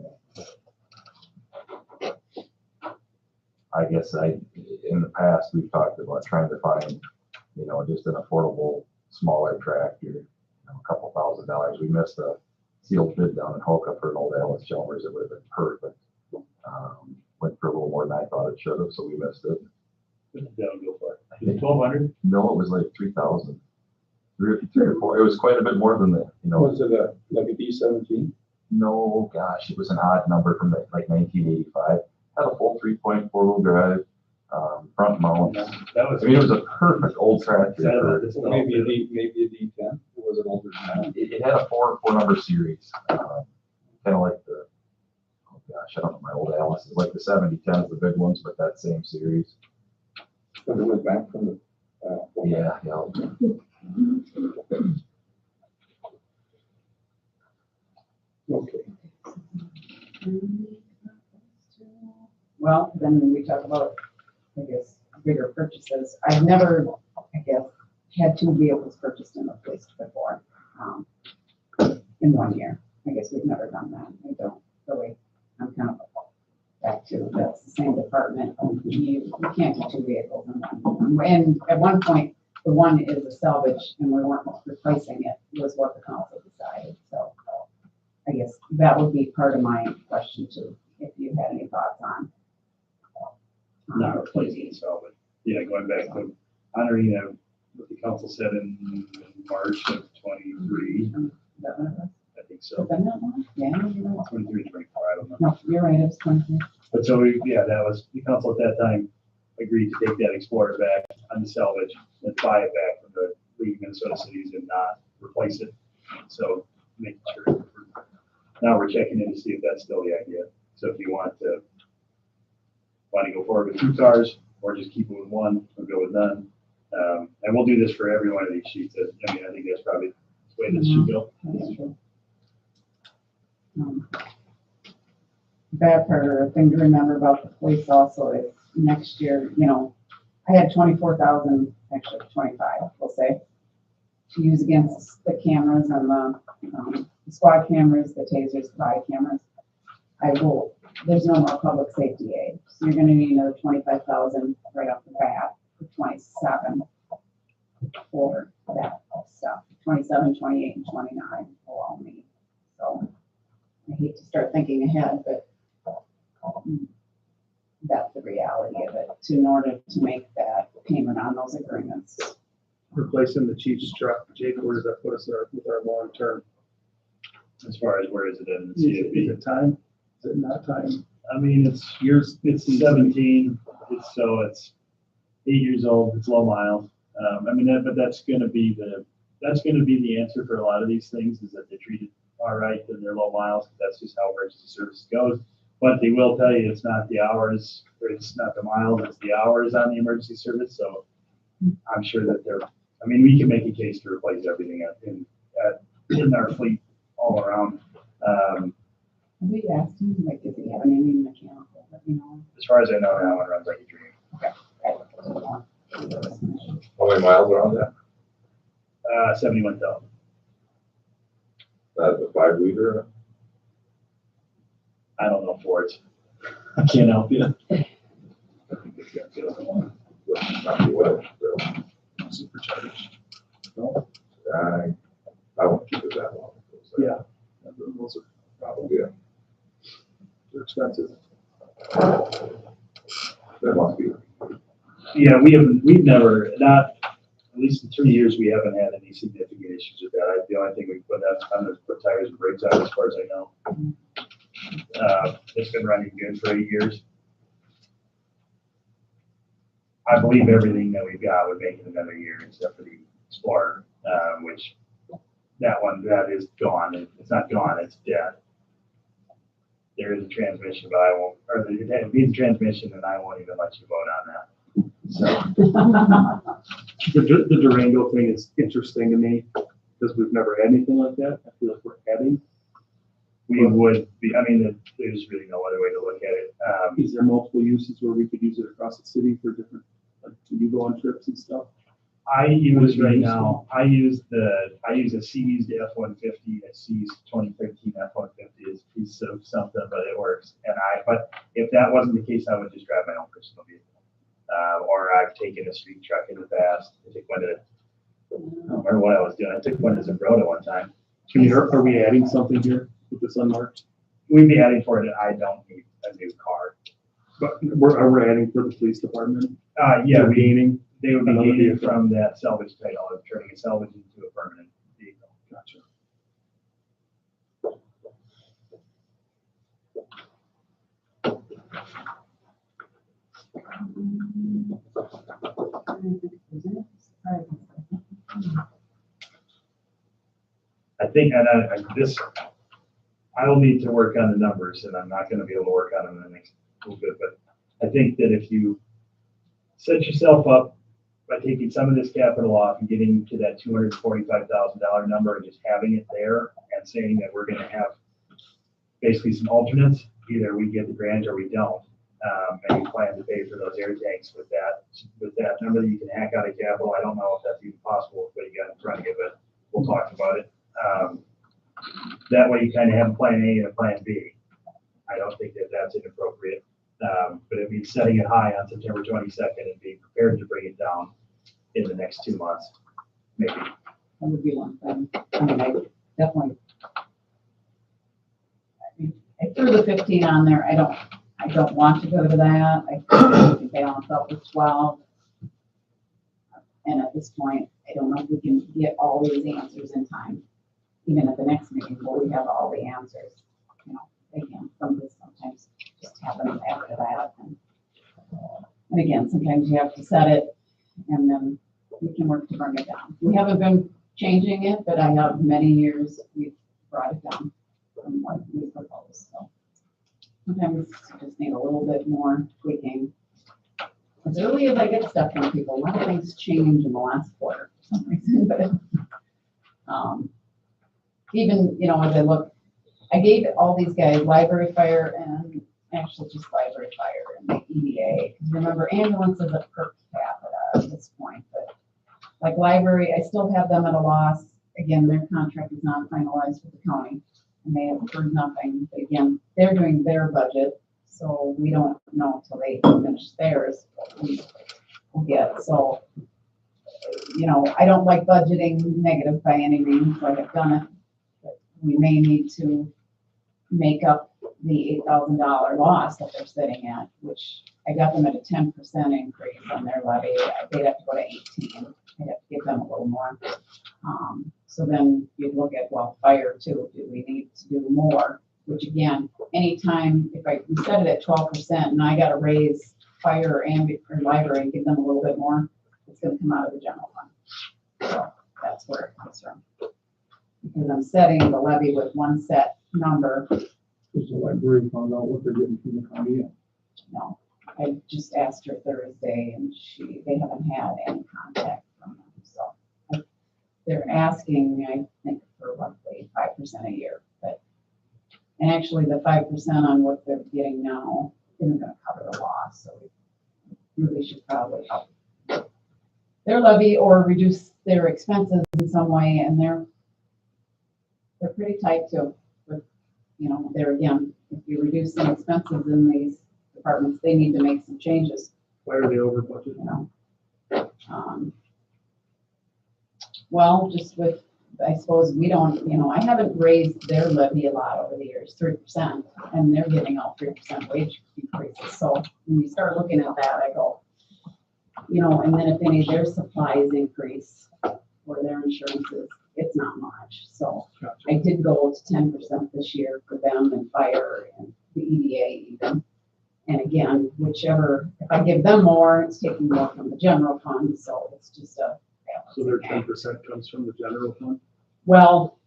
I guess in the past, we've talked about trying to find, just an affordable, smaller tractor, a couple $1,000s. We missed a sealed bid down in Hoka for an old Alice Chalmers. It would have been perfect. Went for a little more than I thought it should have, so we missed it. That'll go for it. 1,200? No, it was like 3,000. Three or four. It was quite a bit more than the, Was it like a D17? No, gosh, it was an odd number from like 1985. Had a full 3.4-wheel drive, front mount. It was a perfect old tractor. Maybe a D10. It was an older than that. It had a four number series, kind of like the, oh gosh, I don't know my old Alice. It's like the 7010s, the big ones, but that same series. But it went back from the. Yeah. Okay. Well, then we talk about, I guess, bigger purchases. I've never, had 2 vehicles purchased and replaced before, in 1 year. I guess we've never done that. I don't really, I'm kind of back to, that's the same department. You can't do 2 vehicles in 1 year. And at one point, the one is a salvage and we weren't replacing it, was what the council decided. So I guess that would be part of my question too, if you had any thoughts on. Not replacing it, so, but yeah, going back to honoring what the council said in March of 23. Is that what it was? I think Was so. that not one? Yeah, you're right. 23, 24, I don't know. No, you're right, it was 23. But so, that was, the council at that time agreed to take that Explorer back on the salvage and buy it back from the League of Minnesota Cities and not replace it. So making sure, now we're checking in to see if that's still the idea. So if you want to go forward with 2 cars or just keep it with 1 or go with none. And we'll do this for every one of these sheets. I think that's probably the way this should go. That's true. Bad part or thing to remember about the police also is next year, I had 24,000, actually 25, we'll say, to use against the cameras and the squad cameras, the tasers, the body cameras. There's no more public safety aid. So you're gonna need another 25,000 right off the bat for 27 for that stuff. 27, 28, and 29 will all need. So I hate to start thinking ahead, but that's the reality of it, in order to make that payment on those agreements. Replacing the chief's truck. Jake, where does that put us with our long term? As far as where is it in the Is CFP? it time? Is it not time? I mean, it's 17, it's 8 years old, it's low miles. But that's gonna be the answer for a lot of these things, is that they treat it all right, and they're low miles. That's just how emergency service goes. But they will tell you it's not the hours, or it's not the miles, it's the hours on the emergency service. So I'm sure that we can make a case to replace everything in our fleet all around. We asked him, like, if he had any mechanical, As far as I know, that one runs like a dream. How many miles are on that? 71,000. That's a 5-liter. I don't know Fords. I can't help you. Not the oil, so. Supercharged. I won't keep it that long. Yeah. Those are probably Yeah, we've never, not, at least in 3 years, we haven't had any significant issues with that. The only thing we put on is put tires and brakes on, as far as I know. It's been running good for 8 years. I believe everything that we've got would make it another year except for the Explorer, which that is gone. It's not gone, it's dead. There is a transmission, but I won't, or it needs a transmission and I won't even let you vote on that. So, The Durango thing is interesting to me because we've never had anything like that. I feel like we're heading. we would be, I mean, there's really no other way to look at it. Is there multiple uses where we could use it across the city for different, like, do you go on trips and stuff? I use right now, I use a seized F-150, a seized 2013 F-150 is a piece of something, but it works. But if that wasn't the case, I would just drive my own personal vehicle. Or I've taken a street truck in the past. I took one to, I don't remember what I was doing. I took one to Zimbrota one time. Are we adding something here with this unmarked? We'd be adding for it, I don't need a new car. But we're adding for the police department? Yeah, They're gaining? they would be another gaining vehicle. from that salvage title of turning a salvage into a permanent vehicle. Gotcha. I think, I will need to work on the numbers, and I'm not gonna be able to work on them in the next little bit, but I think that if you set yourself up by taking some of this capital off and getting to that $245,000 number and just having it there and saying that we're gonna have basically some alternates, either we get the grant or we don't. And you plan to pay for those air tanks with that number that you can hack out of capital. I don't know if that's even possible, but you got in front of you, but we'll talk about it. That way you kind of have a plan A and a plan B. I don't think that that's inappropriate. But it means setting it high on September 22nd and being prepared to bring it down in the next 2 months, maybe. That would be one thing. I mean, I definitely. I threw the 15 on there. I don't want to go to that. I think balance out with 12. And at this point, I don't know if we can get all these answers in time. Even at the next meeting, where we have all the answers. You know, again, sometimes just happen after that. And again, sometimes you have to set it and then we can work to bring it down. We haven't been changing it, but I have many years we've brought it down from what we proposed. So sometimes you just need a little bit more tweaking. As early as I get stuff from people, a lot of things change in the last quarter for some reason, but even, you know, as I look, I gave all these guys library fire and actually just library fire and the EDA. Because remember, ambulance is a per capita at this point, but like library, I still have them at a loss. Again, their contract is not finalized with the county and they have heard nothing. But again, they're doing their budget, so we don't know until they finish theirs what we will get. So, you know, I don't like budgeting negative by any means, so I have done it. We may need to make up the $8,000 loss that they're sitting at, which I got them at a 10% increase on their levy. They'd have to go to 18. I'd have to give them a little more. So then you'd look at, well, fire too. Do we need to do more? Which again, anytime, if we set it at 12% and I got to raise fire or library and give them a little bit more, it's going to come out of the general fund. So that's where it comes from. Because I'm setting the levy with one set number. Does the library find out what they're getting from the county? No, I just asked her Thursday and they haven't had any contact from them. So they're asking, I think, for roughly 5% a year. And actually the 5% on what they're getting now isn't going to cover the loss. So we really should probably help their levy or reduce their expenses in some way. And they're pretty tight too. But, you know, there again, if you reduce some expenses in these departments, they need to make some changes. Why are they over budget? You know, well, just with, I suppose we don't, you know, I haven't raised their levy a lot over the years, 3%, and they're getting all 3% wage increases. So when you start looking at that, I go, You know, and then if any of their supplies increase or their insurances, it's not much. So I did go to 10% this year for them and fire and the EDA even. And again, whichever, if I give them more, it's taking more from the general fund, so it's just a So their balancing act. 10% comes from the general fund? Well,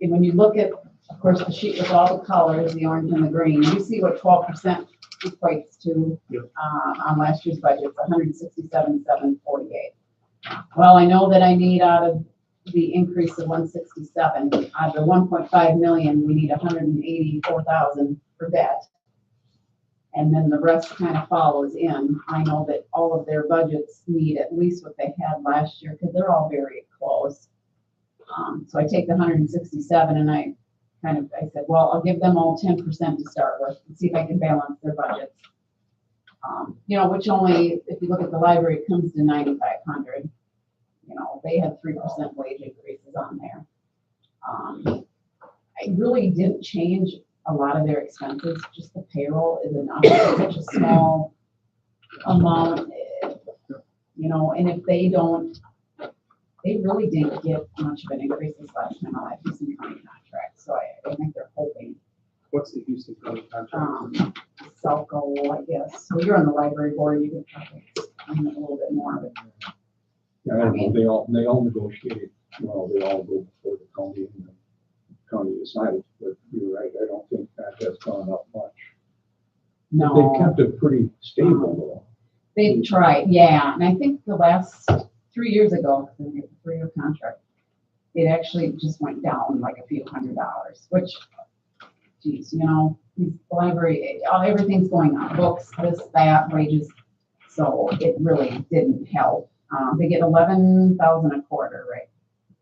and when you look at, of course, the sheet with all the colors, the orange and the green, you see what 12% equates to Yep. on last year's budget, it's 167,748. Well, I know that I need out of the increase of 167, out of the 1.5 million, we need 184,000 for debt. And then the rest kind of follows in. I know that all of their budgets need at least what they had last year, because they're all very close. So I take the 167 and I said, well, I'll give them all 10% to start with and see if I can balance their budgets. You know, which only, if you look at the library, it comes to 9,500. You know, they had 3% wage increases on there. I really didn't change a lot of their expenses, just the payroll is enough. It's such a small amount, you know, and if they don't, they really didn't get much of an increase this last time on that Houston County contract, so I think they're hoping. What's the Houston County contract? Selco, I guess. So you're on the library board, you can probably explain it a little bit more, but Yeah, I know they all negotiate, well, they all go before the county and the county decides, but you're right, I don't think that has gone up much. no. They've kept it pretty stable though. They've tried, yeah, and I think the last 3 years ago, because they had a 3-year contract, it actually just went down like a few $100, which, geez, you know, the library, everything's going on, books, this, that, wages, so it really didn't help. They get 11,000 a quarter right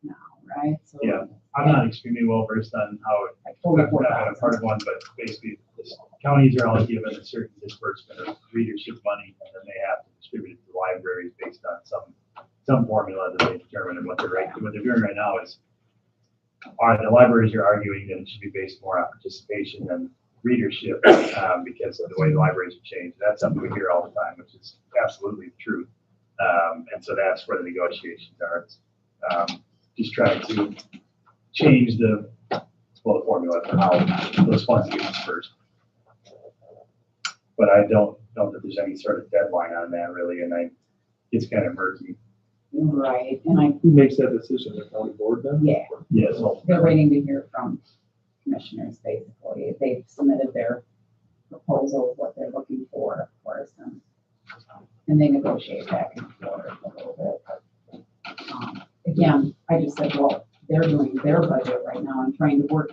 now, right? So Yeah. I'm not extremely well versed on how it, like I've not been a 44,000. part of one, but basically, the counties are all given a certain disbursement of readership money, and then they have to distribute it to libraries based on some formula that they determine. And what they're doing right now is, the libraries are arguing that it should be based more on participation than readership, because of the way the libraries have changed. That's something we hear all the time, which is absolutely the truth. And so that's where the negotiations are. It's, just trying to change the formula for how those funds get dispersed. But I don't know that there's any sort of deadline on that really, and it's kind of murky. Right, and Who makes that decision, the county board then? yeah, Yeah, so they're waiting to hear from commissioners, basically. They've submitted their proposal, what they're looking for, of course, and they negotiate back and forth a little bit. Again, I just said, well, they're doing their budget right now and trying to work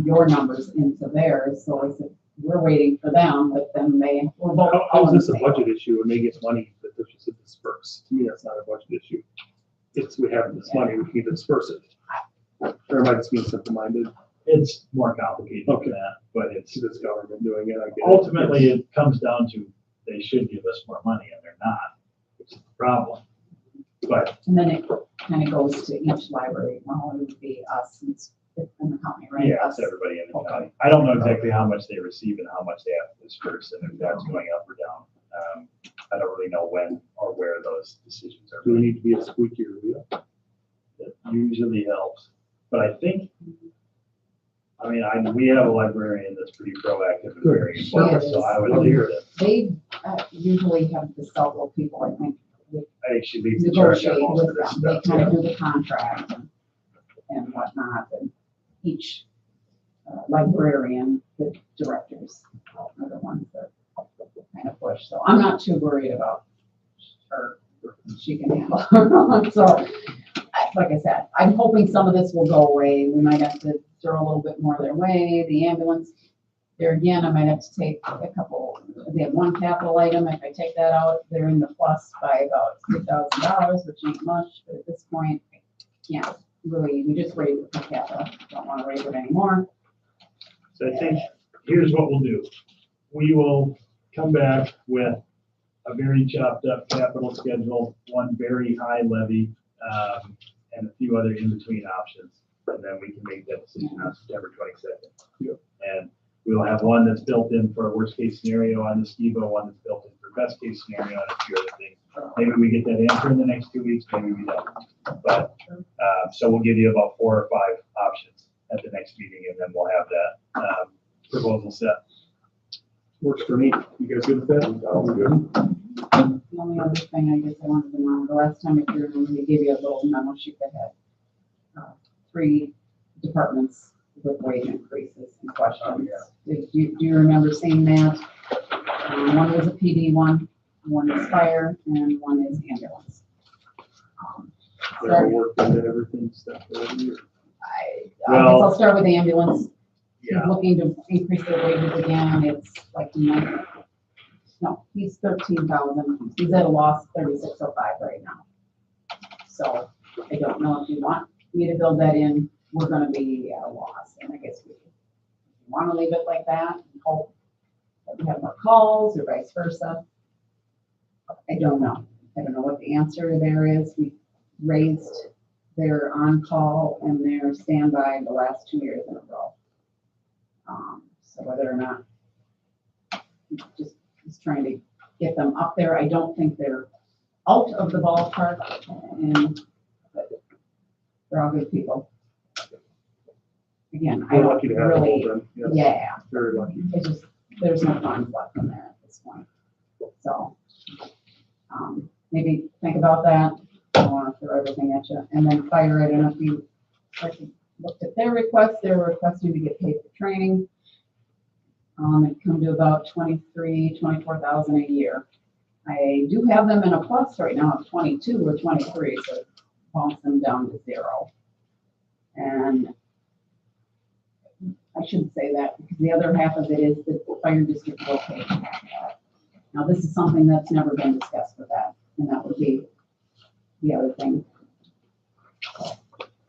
your numbers into theirs, so I said, we're waiting for them, but then we're both. How is this a budget issue when they get money that they're just dispersed? To me, that's not a budget issue. It's, we have this money, we can disperse it. Or am I just being simple-minded? it's more complicated Okay. than that, but It's this government doing it, I guess. ultimately, it comes down to, they should give us more money and they're not, which is the problem. But And then it kind of goes to each library, well, it would be us in the county, right? yeah, Us. it's everybody in the county. I don't know exactly how much they receive and how much they have to disperse, and if that's going up or down. I don't really know when or where those decisions are. Do we need to be a squeakier wheel? That usually helps, but I think, we have a librarian that's pretty proactive and very important, so I would think that, They usually have the several people, I think, I think she leads the charge on negotiate most of with this them. They stuff. kind yeah. of do the contract and whatnot, and each librarian, the directors are the ones that kind of push. So I'm not too worried about her. She can handle it. So, like I said, I'm hoping some of this will go away. We might have to throw a little bit more their way. The ambulance, there again, I might have to take a couple, they have one capital item. If I take that out, they're in the plus by about $3,000, which ain't much, but at this point, I can't really, we just raised the per capita. Don't want to raise it anymore. So I think, here's what we'll do. We will come back with a very chopped up capital schedule, one very high levy, and a few other in-between options. And then we can make that decision on September 22nd. And we'll have one that's built in for a worst case scenario on the SKIVO, one that's built in for best case scenario, and a few other things Maybe we get that answer in the next 2 weeks, maybe we don't. But, so we'll give you about 4 or 5 options at the next meeting, and then we'll have that, proposal set. Works for me. You guys good with that? Sounds good. The only other thing I guess I wanted to know, the last time, if you remember, we gave you a little memo sheet that had 3 departments with wage increases and questions. Do you remember seeing that? One was a PD one is fire, and one is ambulance. They're worked into everything stuff already. I guess Well- I'll start with the ambulance. He's Yeah, looking to increase their wages again. It's like, no, he's 13,000. He's at a loss of 3605 right now. So I don't know if you want me to build that in. We're gonna be at a loss, and I guess we want to leave it like that and hope that we have more calls or vice versa. I don't know. I don't know what the answer there is. We raised their on-call and their standby the last 2 years in a row. So whether or not just trying to get them up there, I don't think they're out of the ballpark, and but they're all good people. Again, I We're don't lucky to have all really, of them. Yes, yeah, very lucky. it's just, there's no funds left in there at this point. So, maybe think about that. I don't want to throw everything at you. And then fire, I don't know if you looked at their request. They're requesting to get paid for training. It come to about 24,000 a year. I do have them in a plus right now of 22 or 23, so it bumps them down to 0. And I shouldn't say that, because the other half of it is the fire district will pay for that. Now, this is something that's never been discussed with that, and that would be the other thing.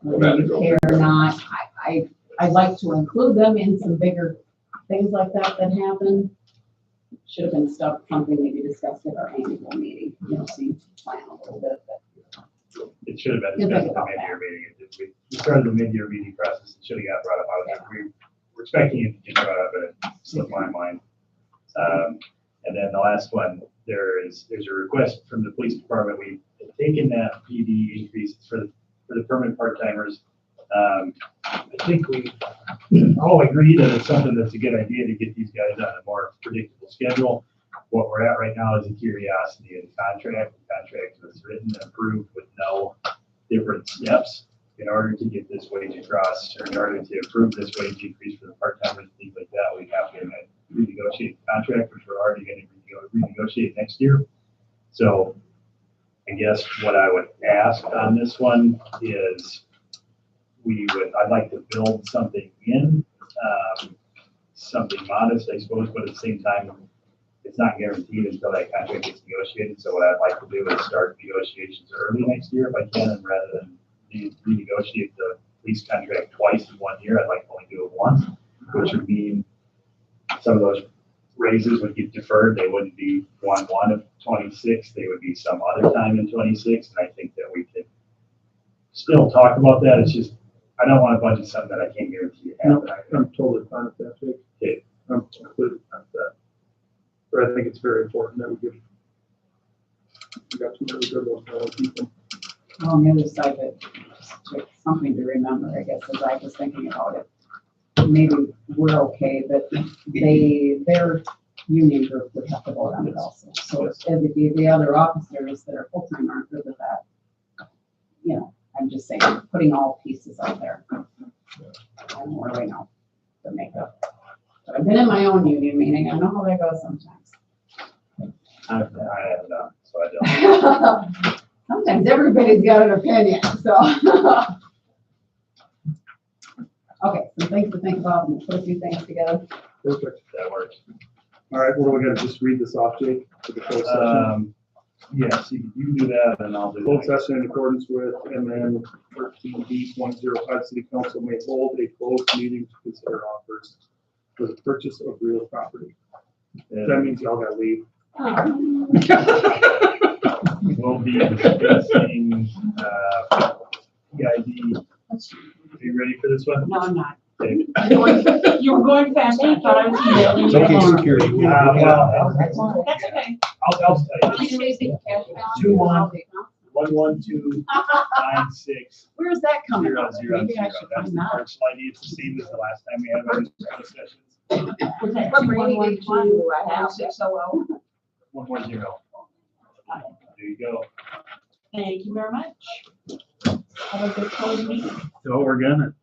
Whether you care or not, I'd like to include them in some bigger things like that happen. Should have been something maybe discussed at our annual meeting, so you plan a little bit, but it should have been You'll discussed think at the mid-year meeting. We started the mid-year meeting process, it should have got brought up. We're expecting it to get brought up, but it slipped my mind. And then the last one, there's a request from the police department. We've taken that PD increase for the permanent part-timers. I think we all agree that it's something that's a good idea to get these guys on a more predictable schedule. What we're at right now is a curiosity of the contract. The contract was written and approved with no different steps. In order to get this wage across, or in order to approve this wage increase for the part-timers and things like that, we have to renegotiate the contract, which we're already going to renegotiate next year. So I guess what I would ask on this one is I'd like to build something in, something modest, I suppose, but at the same time, it's not guaranteed until that contract gets negotiated. So what I'd like to do is start negotiations early next year if I can, and rather than renegotiate the lease contract twice in 1 year, I'd like to only do it once, which would mean some of those raises would get deferred. They wouldn't be 1/1 of 26. They would be some other time in 26. And I think that we could still talk about that. It's just, I don't want to budget something that I can't guarantee you No, happen. I'm totally fine with that, Jake. Okay. I'm completely fine with that. But I think it's very important that we got some really good ones, people. on the other side of it, just something to remember, I guess, as I was thinking about it. Maybe we're okay, but their union group would have to vote on it also. So it's the other officers that are full-time aren't good with that. I'm just saying, putting all pieces out there. I don't really know the makeup. But I've been in my own union meeting. I know how that goes sometimes. I have not, so I don't. Sometimes everybody's got an opinion, so. Okay, some things to think about and put a few things together. Perfect. That works. All right, what do we got to just read this off, Jake, for the closed session? Yes, you can do that, and I'll do Closed that. session in accordance with MN 13B.05, City Council may hold a closed meeting to consider offers for the purchase of real property. That means y'all gotta leave. We'll be discussing, EID. Are you ready for this one? No, I'm not. Okay. You were going fast. I thought I was. It's okay, security. Well, That's okay. I'll tell you. Please raise the cash balance. 2-1-1-1-2-9-6. Where is that coming Zero, from? zero, Maybe I zero. should That's find the that. March lady. It's the same as the last time we had one of these kind of sessions. What rating do I have? 600. One more zero. There you go. Thank you very much. Have a good closing meeting. So we're gonna.